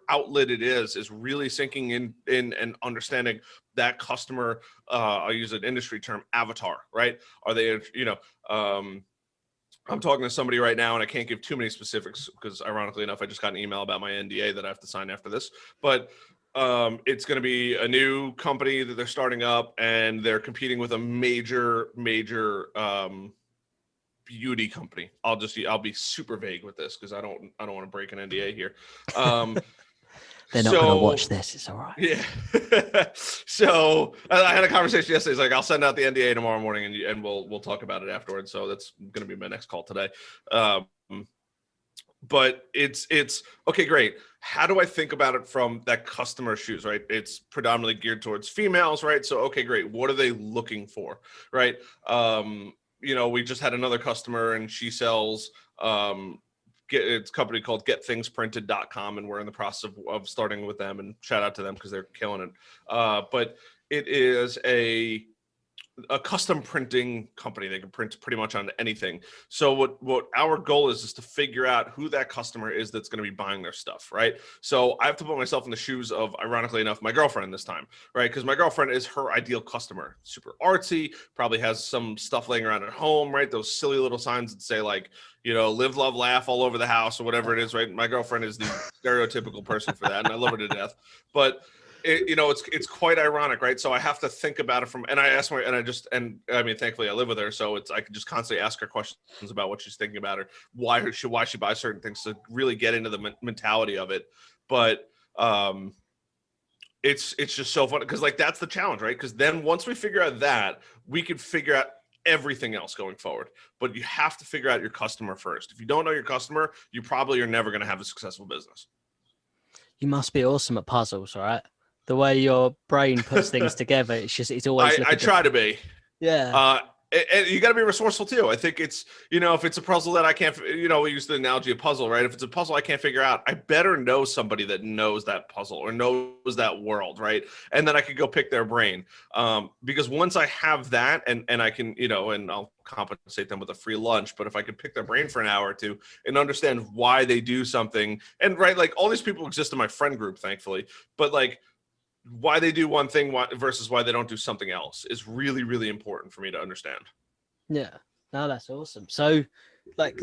Speaker 2: outlet it is really sinking in and understanding that customer. I'll use an industry term, avatar, right? Are they, I'm talking to somebody right now, and I can't give too many specifics because, ironically enough, I just got an email about my NDA that I have to sign after this. But it's going to be a new company that they're starting up, and they're competing with a major beauty company. I'll be super vague with this because I don't want to break an NDA here.
Speaker 1: They're not going to watch this. It's all right.
Speaker 2: Yeah. So I had a conversation yesterday. It's like, I'll send out the NDA tomorrow morning and we'll talk about it afterwards. So that's going to be my next call today. But it's okay, great. How do I think about it from that customer shoes, right? It's predominantly geared towards females, right? So, okay, great. What are they looking for, right? We just had another customer, and she sells, it's a company called getthingsprinted.com, and we're in the process of starting with them, and shout out to them because they're killing it. But it is a custom printing company. They can print pretty much on anything. So what our goal is to figure out who that customer is that's going to be buying their stuff, right? So I have to put myself in the shoes of, ironically enough, my girlfriend this time, right? Because my girlfriend is her ideal customer. Super artsy, probably has some stuff laying around at home, right? Those silly little signs that say like, live, love, laugh all over the house or whatever it is, right? My girlfriend is the stereotypical person for that, and I love her to death. But it's quite ironic, right? So I have to think about it and I ask her, thankfully I live with her, so I can just constantly ask her questions about what she's thinking about, or why she buys certain things, to really get into the mentality of it. But it's just so fun because like that's the challenge, right? Because then once we figure out that, we can figure out everything else going forward. But you have to figure out your customer first. If you don't know your customer, you probably are never going to have a successful business.
Speaker 1: You must be awesome at puzzles, right? The way your brain puts things together, it's always.
Speaker 2: I try to be.
Speaker 1: Yeah.
Speaker 2: And you got to be resourceful too. I think it's, if it's a puzzle that I can't, we use the analogy of puzzle, right? If it's a puzzle I can't figure out, I better know somebody that knows that puzzle or knows that world, right? And then I could go pick their brain. Because once I have that and I can, and I'll compensate them with a free lunch, but if I could pick their brain for an hour or two and understand why they do something, and right, like all these people exist in my friend group, thankfully, but like, why they do one thing versus why they don't do something else is really, really important for me to understand.
Speaker 1: Yeah, no, that's awesome. So, like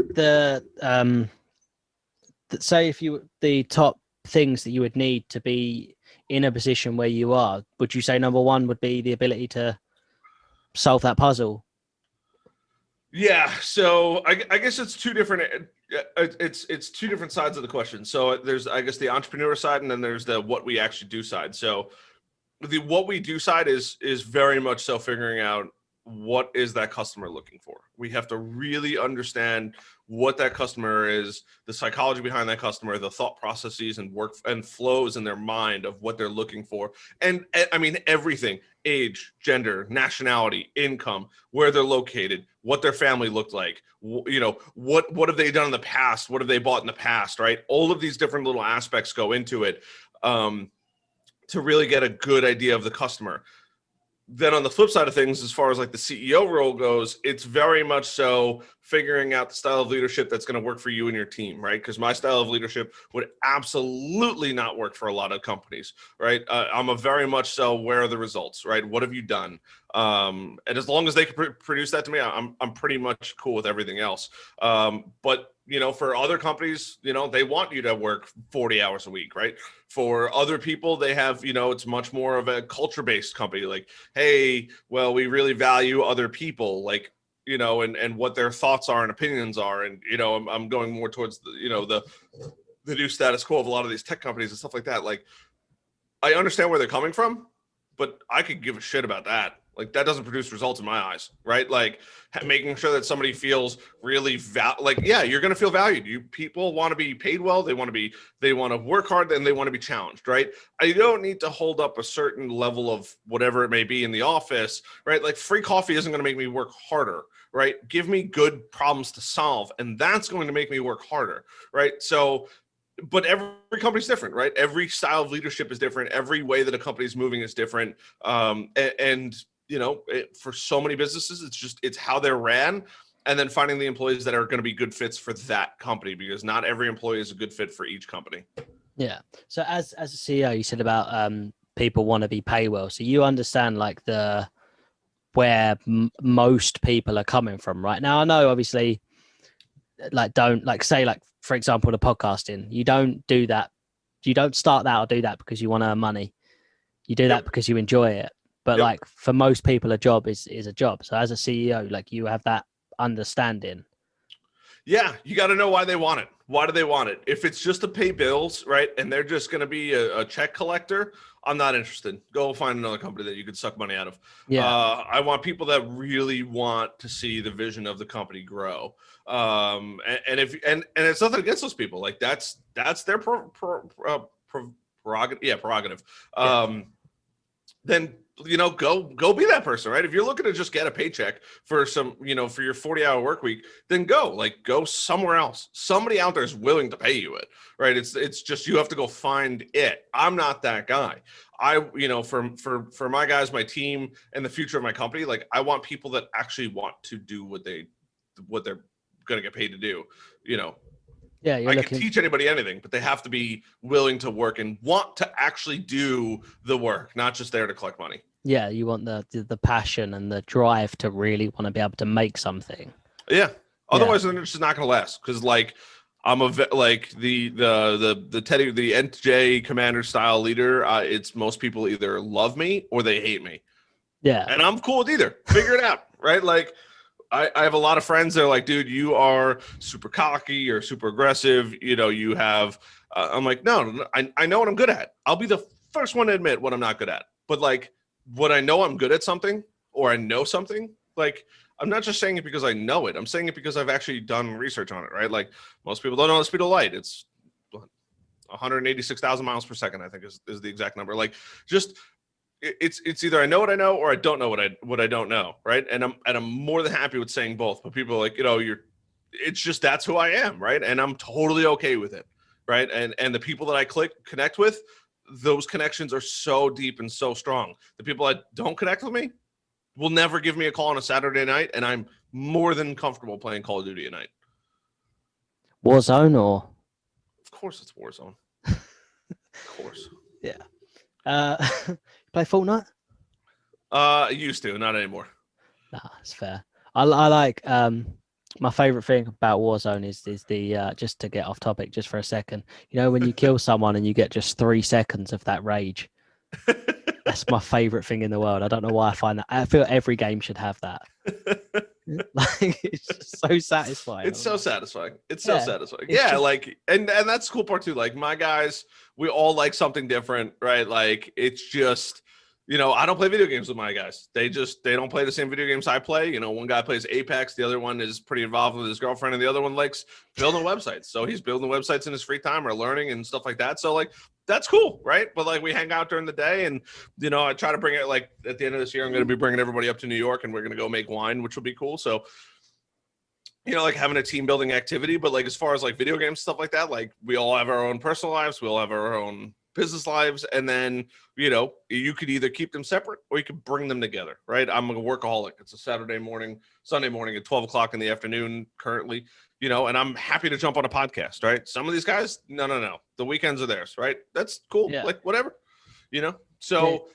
Speaker 1: say if you the top things that you would need to be in a position where you are, would you say number one would be the ability to solve that puzzle?
Speaker 2: Yeah, so I guess it's two different. It's two different sides of the question. So there's, I guess, the entrepreneur side, and then there's the what we actually do side. So the what we do side is very much so figuring out what is that customer looking for. We have to really understand what that customer is, the psychology behind that customer, the thought processes and work and flows in their mind of what they're looking for. And I mean, everything: age, gender, nationality, income, where they're located, what their family looked like, you know, what have they done in the past, what have they bought in the past, right? All of these different little aspects go into it. To really get a good idea of the customer. Then on the flip side of things, as far as like the CEO role goes, it's very much so figuring out the style of leadership that's going to work for you and your team, right? Because my style of leadership would absolutely not work for a lot of companies, right? I'm a very much so, where are the results, right? What have you done? And as long as they can produce that to me, I'm pretty much cool with everything else. But you know, for other companies, you know, they want you to work 40 hours a week, right? For other people, they have, you know, it's much more of a culture-based company. Like, hey, well, we really value other people, like, you know, and what their thoughts are and opinions are. And, you know, I'm going more towards the, you know, the new status quo of a lot of these tech companies and stuff like that. Like, I understand where they're coming from, but I could give a shit about that. Like, that doesn't produce results in my eyes, right? Like, making sure that somebody feels really like, yeah, you're going to feel valued. You people want to be paid well. They want to work hard, and they want to be challenged, right? I don't need to hold up a certain level of whatever it may be in the office, right? Like, free coffee isn't going to make me work harder, right? Give me good problems to solve, and that's going to make me work harder, right? So, but every company's different, right? Every style of leadership is different. Every way that a company is moving is different. And you know, for so many businesses, it's how they're ran, and then finding the employees that are going to be good fits for that company, because not every employee is a good fit for each company.
Speaker 1: Yeah. So as a CEO, you said about people want to be paid well. So you understand like the where most people are coming from right now. I know, obviously, like don't like say like for example the podcasting. You don't do that. You don't start that or do that because you want to earn money. You do that because you enjoy it. But like for most people, a job is a job. So as a CEO, like you have that understanding.
Speaker 2: Yeah, you got to know why they want it. Why do they want it? If it's just to pay bills, right, and they're just going to be a check collector, I'm not interested. Go find another company that you could suck money out of.
Speaker 1: Yeah.
Speaker 2: I want people that really want to see the vision of the company grow. And it's nothing against those people. Like that's their prerogative. Yeah, prerogative. Then, you know, go be that person, right? If you're looking to just get a paycheck for some, you know, for your 40-hour work week, then go somewhere else. Somebody out there is willing to pay you it, right? It's just, you have to go find it. I'm not that guy. You know, for my guys, my team, and the future of my company, like I want people that actually want to do what they're going to get paid to do, you know.
Speaker 1: Yeah,
Speaker 2: I can teach anybody anything, but they have to be willing to work and want to actually do the work, not just there to collect money.
Speaker 1: Yeah, you want the passion and the drive to really want to be able to make something.
Speaker 2: Yeah. Otherwise, then it's just not going to last. Because like like the Teddy, the NJ commander style leader. It's most people either love me or they hate me.
Speaker 1: Yeah,
Speaker 2: and I'm cool with either. Figure it out, right? Like. I have a lot of friends that are like, dude, you are super cocky or super aggressive. You know, you have, I'm like, no, I know what I'm good at. I'll be the first one to admit what I'm not good at. But like, what I know I'm good at something, or I know something, like, I'm not just saying it because I know it. I'm saying it because I've actually done research on it, right? Like most people don't know the speed of light. It's 186,000 miles per second, I think is the exact number. Like just, it's either I know what I know or I don't know what I don't know, right? And I'm more than happy with saying both. But people are like, you know, it's just that's who I am, right? And I'm totally okay with it, right? And the people that I connect with, those connections are so deep and so strong. The people that don't connect with me will never give me a call on a Saturday night, and I'm more than comfortable playing Call of Duty at night.
Speaker 1: Warzone or?
Speaker 2: Of course, it's Warzone. Of course.
Speaker 1: Yeah. Play Fortnite?
Speaker 2: Used to, not anymore.
Speaker 1: Nah, it's fair. I like my favorite thing about Warzone is the just to get off topic just for a second. You know, when you kill someone and you get just 3 seconds of that rage. That's my favorite thing in the world. I don't know why I find that. I feel every game should have that. Like it's just so satisfying.
Speaker 2: It's so satisfying. It's so
Speaker 1: Yeah,
Speaker 2: satisfying.
Speaker 1: it's
Speaker 2: Yeah,
Speaker 1: just
Speaker 2: like and that's the cool part too. Like my guys, we all like something different, right? Like it's just, I don't play video games with my guys. They don't play the same video games I play. One guy plays Apex, the other one is pretty involved with his girlfriend, and the other one likes building websites. So he's building websites in his free time or learning and stuff like that. So like that's cool, right? But like we hang out during the day, and I try to bring it. Like at the end of this year, I'm going to be bringing everybody up to New York, and we're going to go make wine, which will be cool. So like having a team building activity, but like as far as like video games, stuff like that, like we all have our own personal lives, we all have our own business lives, and then you could either keep them separate or you could bring them together, right? I'm a workaholic. It's a Sunday morning at 12 o'clock in the afternoon currently, and I'm happy to jump on a podcast, right? Some of these guys, no, the weekends are theirs, right? That's cool.
Speaker 1: yeah.
Speaker 2: Like whatever, so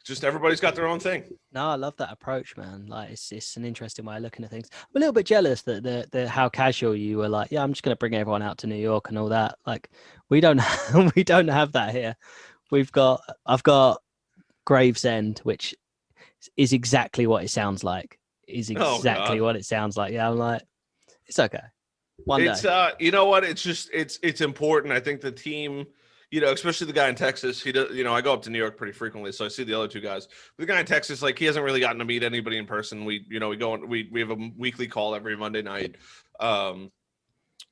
Speaker 2: just everybody's got their own thing.
Speaker 1: No, I love that approach, man. Like it's an interesting way of looking at things. I'm a little bit jealous that the how casual you were. Like, yeah, I'm just gonna bring everyone out to New York and all that. Like, we don't we don't have that here. I've got Gravesend, which is exactly what it sounds like. Is exactly what it sounds like. Yeah, I'm like, it's okay. One day.
Speaker 2: You know what? It's just it's important. I think the team, especially the guy in Texas, he does, I go up to New York pretty frequently, so I see the other two guys. The guy in Texas, like he hasn't really gotten to meet anybody in person. We go on, we have a weekly call every Monday night.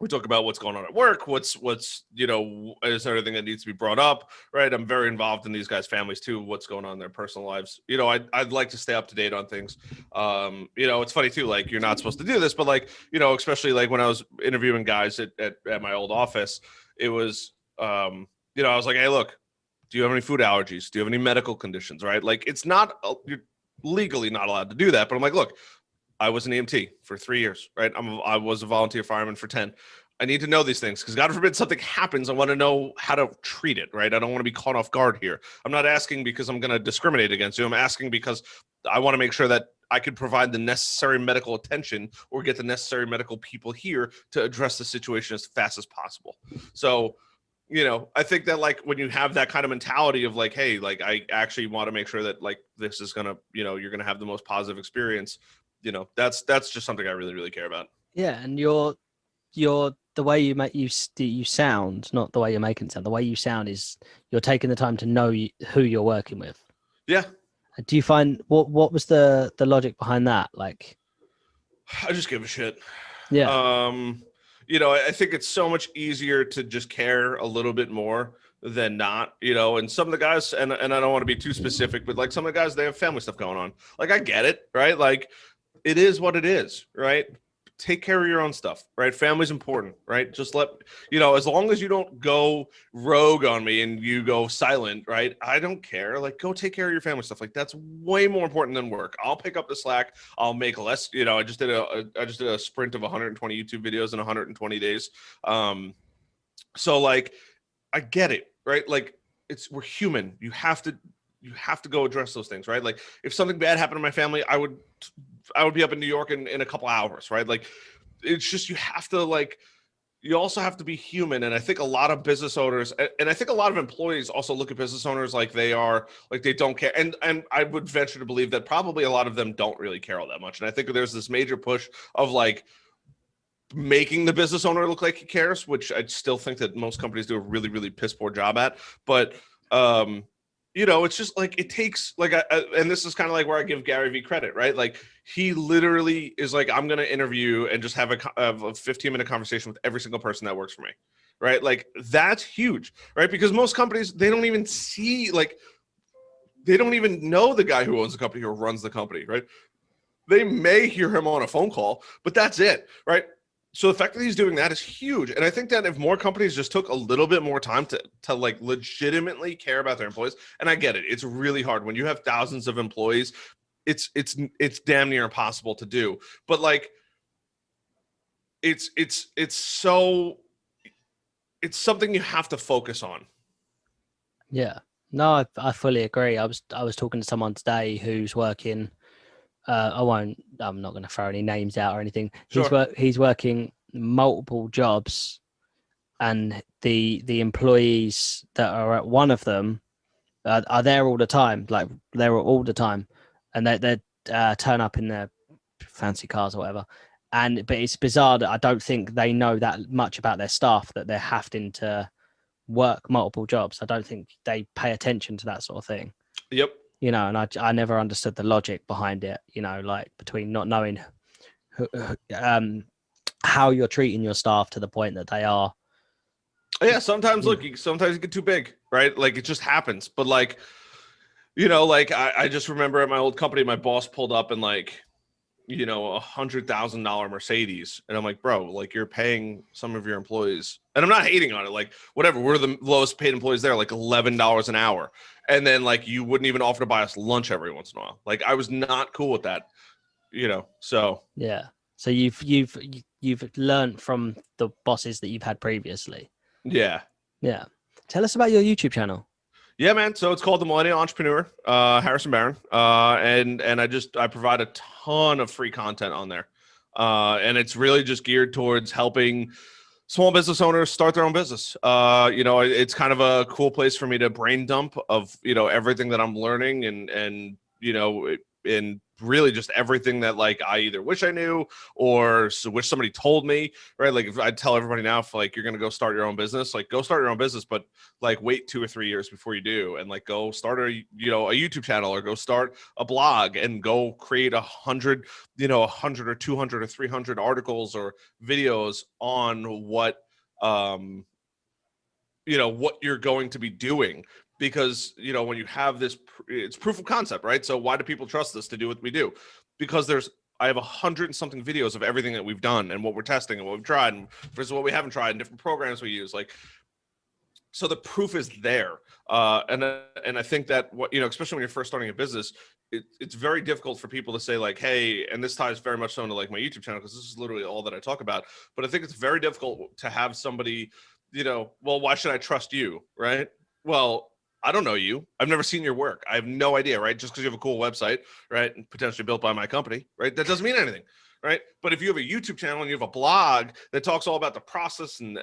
Speaker 2: We talk about what's going on at work, what's is there anything that needs to be brought up, right? I'm very involved in these guys' families too, what's going on in their personal lives. I'd like to stay up to date on things. It's funny too, like you're not supposed to do this, but like, especially like when I was interviewing guys at my old office, it was, I was like, hey, look, do you have any food allergies? Do you have any medical conditions, right? Like it's not, you're legally not allowed to do that, but I'm like, look, I was an EMT for 3 years, right? I was a volunteer fireman for 10. I need to know these things because God forbid something happens. I want to know how to treat it, right? I don't want to be caught off guard here. I'm not asking because I'm going to discriminate against you. I'm asking because I want to make sure that I could provide the necessary medical attention or get the necessary medical people here to address the situation as fast as possible. So, I think that like when you have that kind of mentality of like, hey, like I actually want to make sure that like this is going to, you're going to have the most positive experience. That's just something I really, really care about.
Speaker 1: Yeah, and you're the way you make you sound, not the way you're making it sound. The way you sound is you're taking the time to know who you're working with.
Speaker 2: Yeah.
Speaker 1: Do you find what was the logic behind that? Like,
Speaker 2: I just give a shit.
Speaker 1: Yeah.
Speaker 2: I think it's so much easier to just care a little bit more than not, and some of the guys, and I don't want to be too specific, but like some of the guys, they have family stuff going on. Like I get it, right? Like it is what it is, right? Take care of your own stuff, right? Family's important, right? Just let, as long as you don't go rogue on me and you go silent, right? I don't care. Like, go take care of your family stuff. Like, that's way more important than work. I'll pick up the slack. I'll make less, I just did a sprint of 120 YouTube videos in 120 days. So like, I get it, right? Like, we're human. You have to go address those things, right? Like, if something bad happened to my family, I would be up in New York in a couple hours, right? Like, it's just, you also have to be human. And I think a lot of business owners, and I think a lot of employees also look at business owners like they don't care. And I would venture to believe that probably a lot of them don't really care all that much. And I think there's this major push of like making the business owner look like he cares, which I still think that most companies do a really, really piss poor job at. But, it's just like it takes like and this is kind of like where I give Gary Vee credit, right? Like he literally is like, I'm going to interview and just have a 15-minute conversation with every single person that works for me, right? Like that's huge, right? Because most companies, they don't even see, like, they don't even know the guy who owns the company or runs the company, right? They may hear him on a phone call, but that's it, right? So the fact that he's doing that is huge. And I think that if more companies just took a little bit more time to like legitimately care about their employees, and I get it, it's really hard when you have thousands of employees, it's damn near impossible to do. But like, it's something you have to focus on.
Speaker 1: Yeah. No, I fully agree. I was talking to someone today who's working. I'm not going to throw any names out or anything.
Speaker 2: Sure.
Speaker 1: He's working multiple jobs, and the employees that are at one of them are there all the time. Like they're all the time, and they turn up in their fancy cars or whatever. But it's bizarre that I don't think they know that much about their staff, that they're having to work multiple jobs. I don't think they pay attention to that sort of thing.
Speaker 2: Yep.
Speaker 1: And I never understood the logic behind it. Like between not knowing how you're treating your staff to the point that they are.
Speaker 2: Yeah, sometimes sometimes you get too big, right? Like it just happens. But like, like I just remember at my old company, my boss pulled up in like, $100,000 Mercedes. And I'm like, bro, like you're paying some of your employees. And I'm not hating on it. Like, whatever, we're the lowest paid employees there, like $11 an hour. And then like you wouldn't even offer to buy us lunch every once in a while. Like I was not cool with that, so
Speaker 1: Yeah. So you've learned from the bosses that you've had previously.
Speaker 2: yeah.
Speaker 1: Yeah. Tell us about your YouTube channel.
Speaker 2: Yeah, man. So it's called The Millennial Entrepreneur, Harrison Barron. And I provide a ton of free content on there. And it's really just geared towards helping small business owners start their own business. It's kind of a cool place for me to brain dump of, everything that I'm learning and really just everything that like I either wish I knew or wish somebody told me, right? Like if I tell everybody now, if like you're going to go start your own business, like go start your own business, but like wait 2 or 3 years before you do. And like go start a YouTube channel or go start a blog and go create 100 or 200 or 300 articles or videos on what you're going to be doing, because when you have this, it's proof of concept, right? So why do people trust us to do what we do? Because I have 100 and something videos of everything that we've done and what we're testing and what we've tried and versus what we haven't tried and different programs we use. Like, so the proof is there. And I think that especially when you're first starting a business, it's very difficult for people to say like, hey, and this ties very much so into like my YouTube channel, because this is literally all that I talk about. But I think it's very difficult to have somebody, well, why should I trust you? Right. Well, I don't know you. I've never seen your work. I have no idea, right? Just because you have a cool website, right, and potentially built by my company, right? That doesn't mean anything, right? But if you have a YouTube channel and you have a blog that talks all about the process and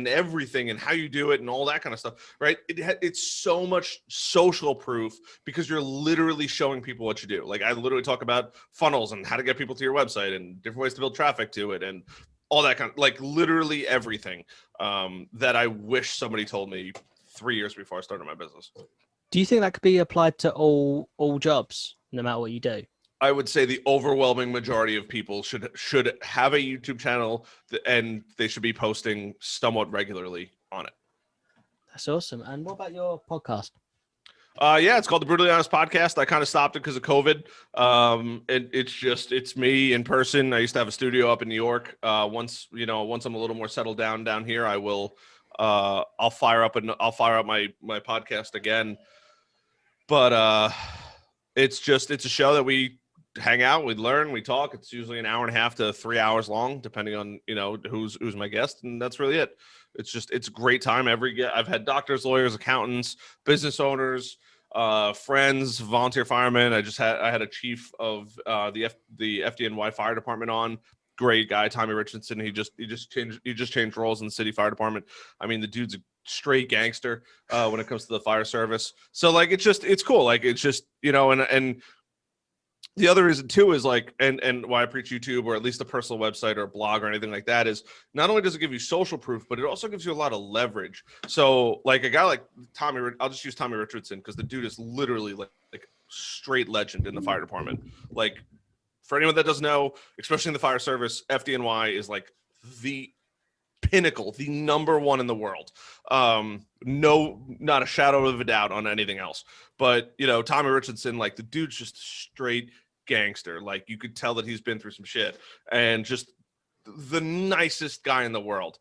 Speaker 2: everything and how you do it and all that kind of stuff, right? It's so much social proof because you're literally showing people what you do. Like I literally talk about funnels and how to get people to your website and different ways to build traffic to it and all that kind of, like literally everything that I wish somebody told me 3 years before I started my business.
Speaker 1: Do you think that could be applied to all jobs, no matter what you do?
Speaker 2: I would say the overwhelming majority of people should have a YouTube channel and they should be posting somewhat regularly on it.
Speaker 1: That's awesome. And what about your podcast?
Speaker 2: Yeah, it's called the Brutally Honest Podcast. I kind of stopped it because of COVID. It's me in person. I used to have a studio up in New York. Once I'm a little more settled down here, I will. I'll fire up my podcast again. But it's a show that we hang out, we learn, we talk. It's usually an hour and a half to 3 hours long, depending on who's my guest, and that's really it. It's a great time. I've had doctors, lawyers, accountants, business owners, friends, volunteer firemen. I had a chief of the FDNY fire department on. Great guy, Tommy Richardson. He just changed roles in the city fire department. I mean, the dude's a straight gangster when it comes to the fire service. So like it's cool. Like it's just and the other reason too is like and why I preach YouTube, or at least a personal website or a blog or anything like that, is not only does it give you social proof, but it also gives you a lot of leverage. So like a guy like Tommy, I'll just use Tommy Richardson because the dude is literally like straight legend in the fire department. Like for anyone that doesn't know, especially in the fire service, FDNY is like the pinnacle, the number one in the world. No, not a shadow of a doubt on anything else. But Tommy Richardson, like the dude's just straight gangster. Like you could tell that he's been through some shit, and just the nicest guy in the world.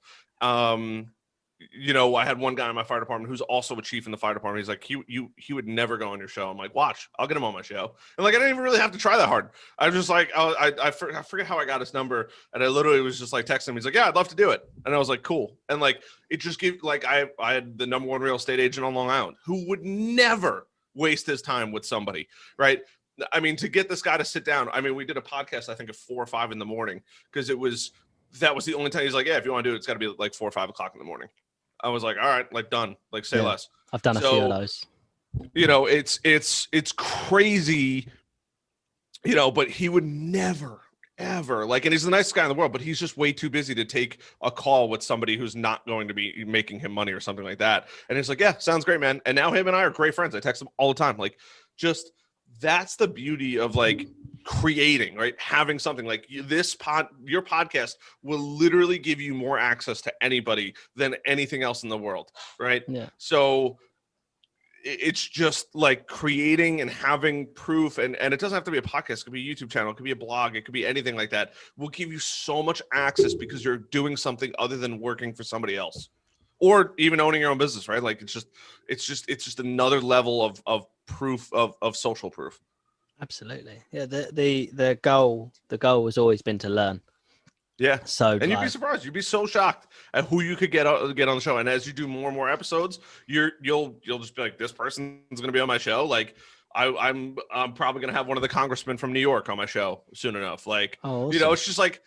Speaker 2: you know, I had one guy in my fire department who's also a chief in the fire department. He's like, he would never go on your show. I'm like, watch, I'll get him on my show. And like, I didn't even really have to try that hard. I was just like, I forget how I got his number. And I literally was just like texting him. He's like, yeah, I'd love to do it. And I was like, cool. And like, it just gave, like, I had the #1 real estate agent on Long Island who would never waste his time with somebody, right? I mean, to get this guy to sit down, I mean, we did a podcast, I think at 4 or 5 in the morning, because that was the only time. He's like, yeah, if you want to do it, it's got to be like 4 or 5 o'clock in the morning. I was like, all right, like done, like say less.
Speaker 1: I've done a few of those.
Speaker 2: You know, it's crazy, you know, but he would never, ever, like, and he's the nicest guy in the world, but he's just way too busy to take a call with somebody who's not going to be making him money or something like that. And he's like, yeah, sounds great, man. And now him and I are great friends. I text him all the time. Like, just, that's the beauty of like creating, right? Having something like your podcast will literally give you more access to anybody than anything else in the world, right?
Speaker 1: Yeah.
Speaker 2: So it's just like creating and having proof, and it doesn't have to be a podcast. It could be a YouTube channel, it could be a blog, it could be anything like that. Will give you so much access because you're doing something other than working for somebody else, or even owning your own business, right? Like it's just another level of proof, of social proof.
Speaker 1: Absolutely. Yeah. The goal has always been to learn.
Speaker 2: Yeah.
Speaker 1: So,
Speaker 2: and you'd be surprised. You'd be so shocked at who you could get on the show. And as you do more and more episodes, you'll just be like, this person's going to be on my show. Like I'm probably going to have one of the congressmen from New York on my show soon enough. Like,
Speaker 1: awesome.
Speaker 2: You know, it's just like,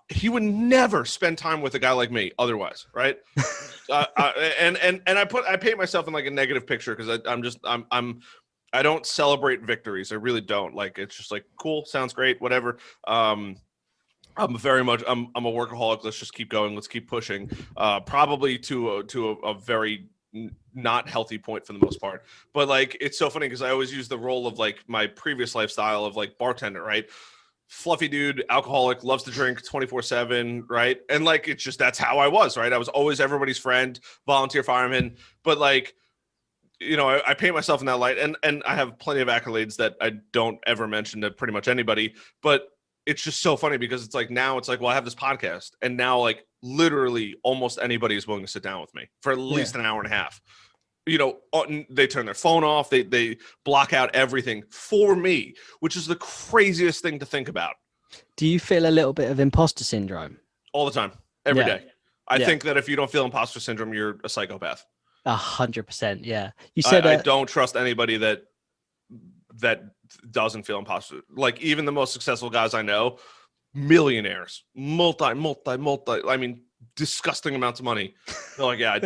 Speaker 2: he would never spend time with a guy like me otherwise. Right. And I paint myself in like a negative picture, because I don't celebrate victories. I really don't. Like, it's just like, cool, sounds great, whatever. I'm a workaholic. Let's just keep going. Let's keep pushing. Probably to a very not healthy point for the most part. But like, it's so funny because I always use the role of like my previous lifestyle of like bartender, right? Fluffy dude, alcoholic, loves to drink 24/7, right? And like, it's just, that's how I was, right? I was always everybody's friend, volunteer fireman. But like, you know, I paint myself in that light, and I have plenty of accolades that I don't ever mention to pretty much anybody. But it's just so funny because it's like, now it's like, well, I have this podcast, and now like literally almost anybody is willing to sit down with me for at least an hour and a half. You know, they turn their phone off, they block out everything for me, which is the craziest thing to think about.
Speaker 1: Do you feel a little bit of imposter syndrome?
Speaker 2: All the time, every day. I think that if you don't feel imposter syndrome, you're a psychopath.
Speaker 1: 100%. Yeah. You said
Speaker 2: I don't trust anybody that doesn't feel imposter. Like, even the most successful guys I know, millionaires, multi, I mean, disgusting amounts of money. They're like, yeah,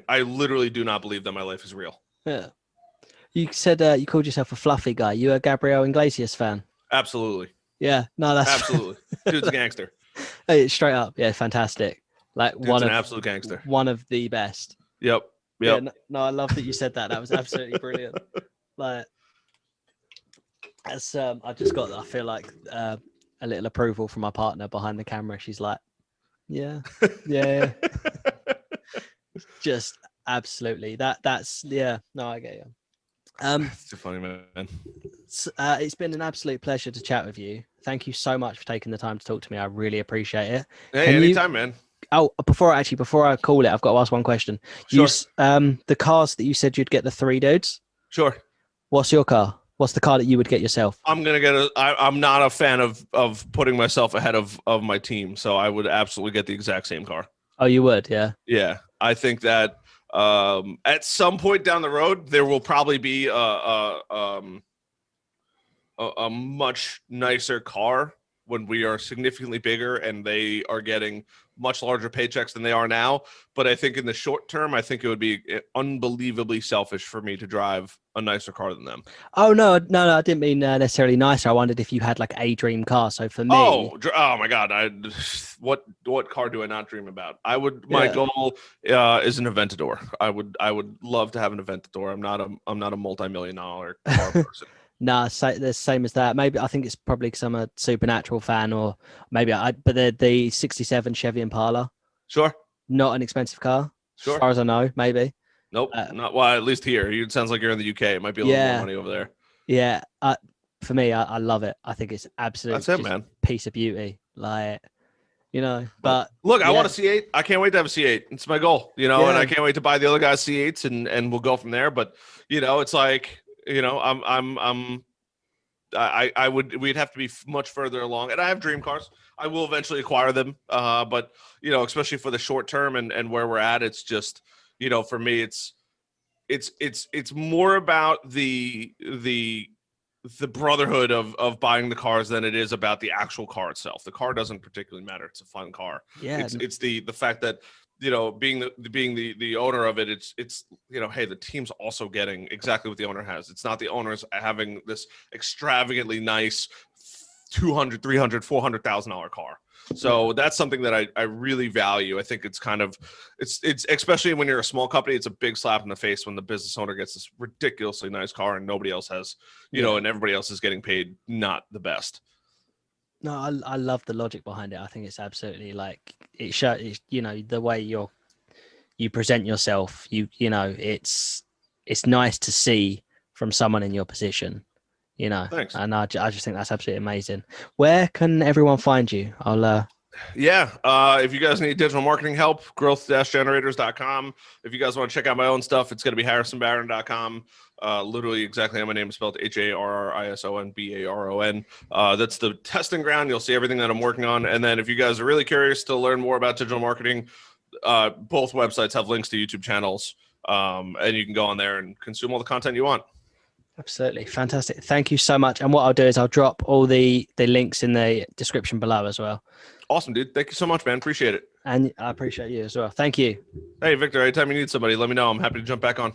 Speaker 2: I literally do not believe that my life is real.
Speaker 1: Yeah. You said you called yourself a fluffy guy. You a Gabriel Iglesias fan?
Speaker 2: Absolutely.
Speaker 1: Yeah. No, that's
Speaker 2: absolutely. Dude's a gangster.
Speaker 1: Hey, straight up. Yeah. Fantastic. Like,
Speaker 2: Dude's an absolute gangster.
Speaker 1: One of the best.
Speaker 2: Yep.
Speaker 1: Yeah, no, I love that you said that. That was absolutely brilliant. Like, as I just got, I feel like a little approval from my partner behind the camera. She's like, yeah. Just absolutely. That's yeah. No, I get you.
Speaker 2: It's too funny, man.
Speaker 1: It's been an absolute pleasure to chat with you. Thank you so much for taking the time to talk to me. I really appreciate it.
Speaker 2: Hey, anytime, man.
Speaker 1: Oh, before I call it, I've got to ask one question.
Speaker 2: Sure.
Speaker 1: The cars that you said you'd get, the 3 dudes.
Speaker 2: Sure.
Speaker 1: What's your car? What's the car that you would get yourself?
Speaker 2: I'm not a fan of putting myself ahead of my team, so I would absolutely get the exact same car.
Speaker 1: Oh, you would, yeah.
Speaker 2: Yeah, I think that at some point down the road there will probably be a much nicer car when we are significantly bigger and they are getting much larger paychecks than they are now. But I think in the short term, I think it would be unbelievably selfish for me to drive a nicer car than them.
Speaker 1: Oh, no, I didn't mean necessarily nicer. I wondered if you had like a dream car. So for me...
Speaker 2: Oh my God. What car do I not dream about? My goal is an Aventador. I would love to have an Aventador. I'm not a multi-million-dollar car person.
Speaker 1: Nah, the same as that. Maybe I think it's probably because I'm a Supernatural fan, or maybe but the 67 Chevy Impala.
Speaker 2: Sure.
Speaker 1: Not an expensive car.
Speaker 2: Sure.
Speaker 1: As far as I know, maybe.
Speaker 2: Nope. Not well, at least here. It sounds like you're in the UK. It might be a little more money over there.
Speaker 1: Yeah. For me, I love it. I think it's absolutely
Speaker 2: That's it, man.
Speaker 1: Piece of beauty. Like, you know. But
Speaker 2: look, I
Speaker 1: yeah,
Speaker 2: want a C8. I can't wait to have a C8. It's my goal, you know, and I can't wait to buy the other guy's C8s and we'll go from there. But, you know, it's like, you know, we'd have to be much further along, and I have dream cars. I will eventually acquire them. But, you know, especially for the short term and where we're at, it's just, you know, for me, it's more about the brotherhood of buying the cars than it is about the actual car itself. The car doesn't particularly matter. It's a fun car.
Speaker 1: Yeah.
Speaker 2: It's the fact that, you know, being the owner of it, it's, you know, hey, the team's also getting exactly what the owner has. It's not the owners having this extravagantly nice $200,000, $300,000, $400,000 car. So that's something that I really value. I think it's kind of, it's especially when you're a small company, it's a big slap in the face when the business owner gets this ridiculously nice car and nobody else has, you know, and everybody else is getting paid not the best.
Speaker 1: No, I love the logic behind it. I think it's absolutely like it shows, you know, the way you present yourself, you know, it's nice to see from someone in your position, you know.
Speaker 2: Thanks.
Speaker 1: And I just think that's absolutely amazing. Where can everyone find you?
Speaker 2: If you guys need digital marketing help, growth-generators.com. If you guys want to check out my own stuff, it's going to be harrisonbaron.com. Literally exactly how my name is spelled, HARRISONBARON. That's the testing ground. You'll see everything that I'm working on. And then if you guys are really curious to learn more about digital marketing, both websites have links to YouTube channels, and you can go on there and consume all the content you want.
Speaker 1: Absolutely. Fantastic. Thank you so much. And what I'll do is I'll drop all the links in the description below as well.
Speaker 2: Awesome, dude. Thank you so much, man. Appreciate it.
Speaker 1: And I appreciate you as well. Thank you.
Speaker 2: Hey, Victor, anytime you need somebody, let me know. I'm happy to jump back on.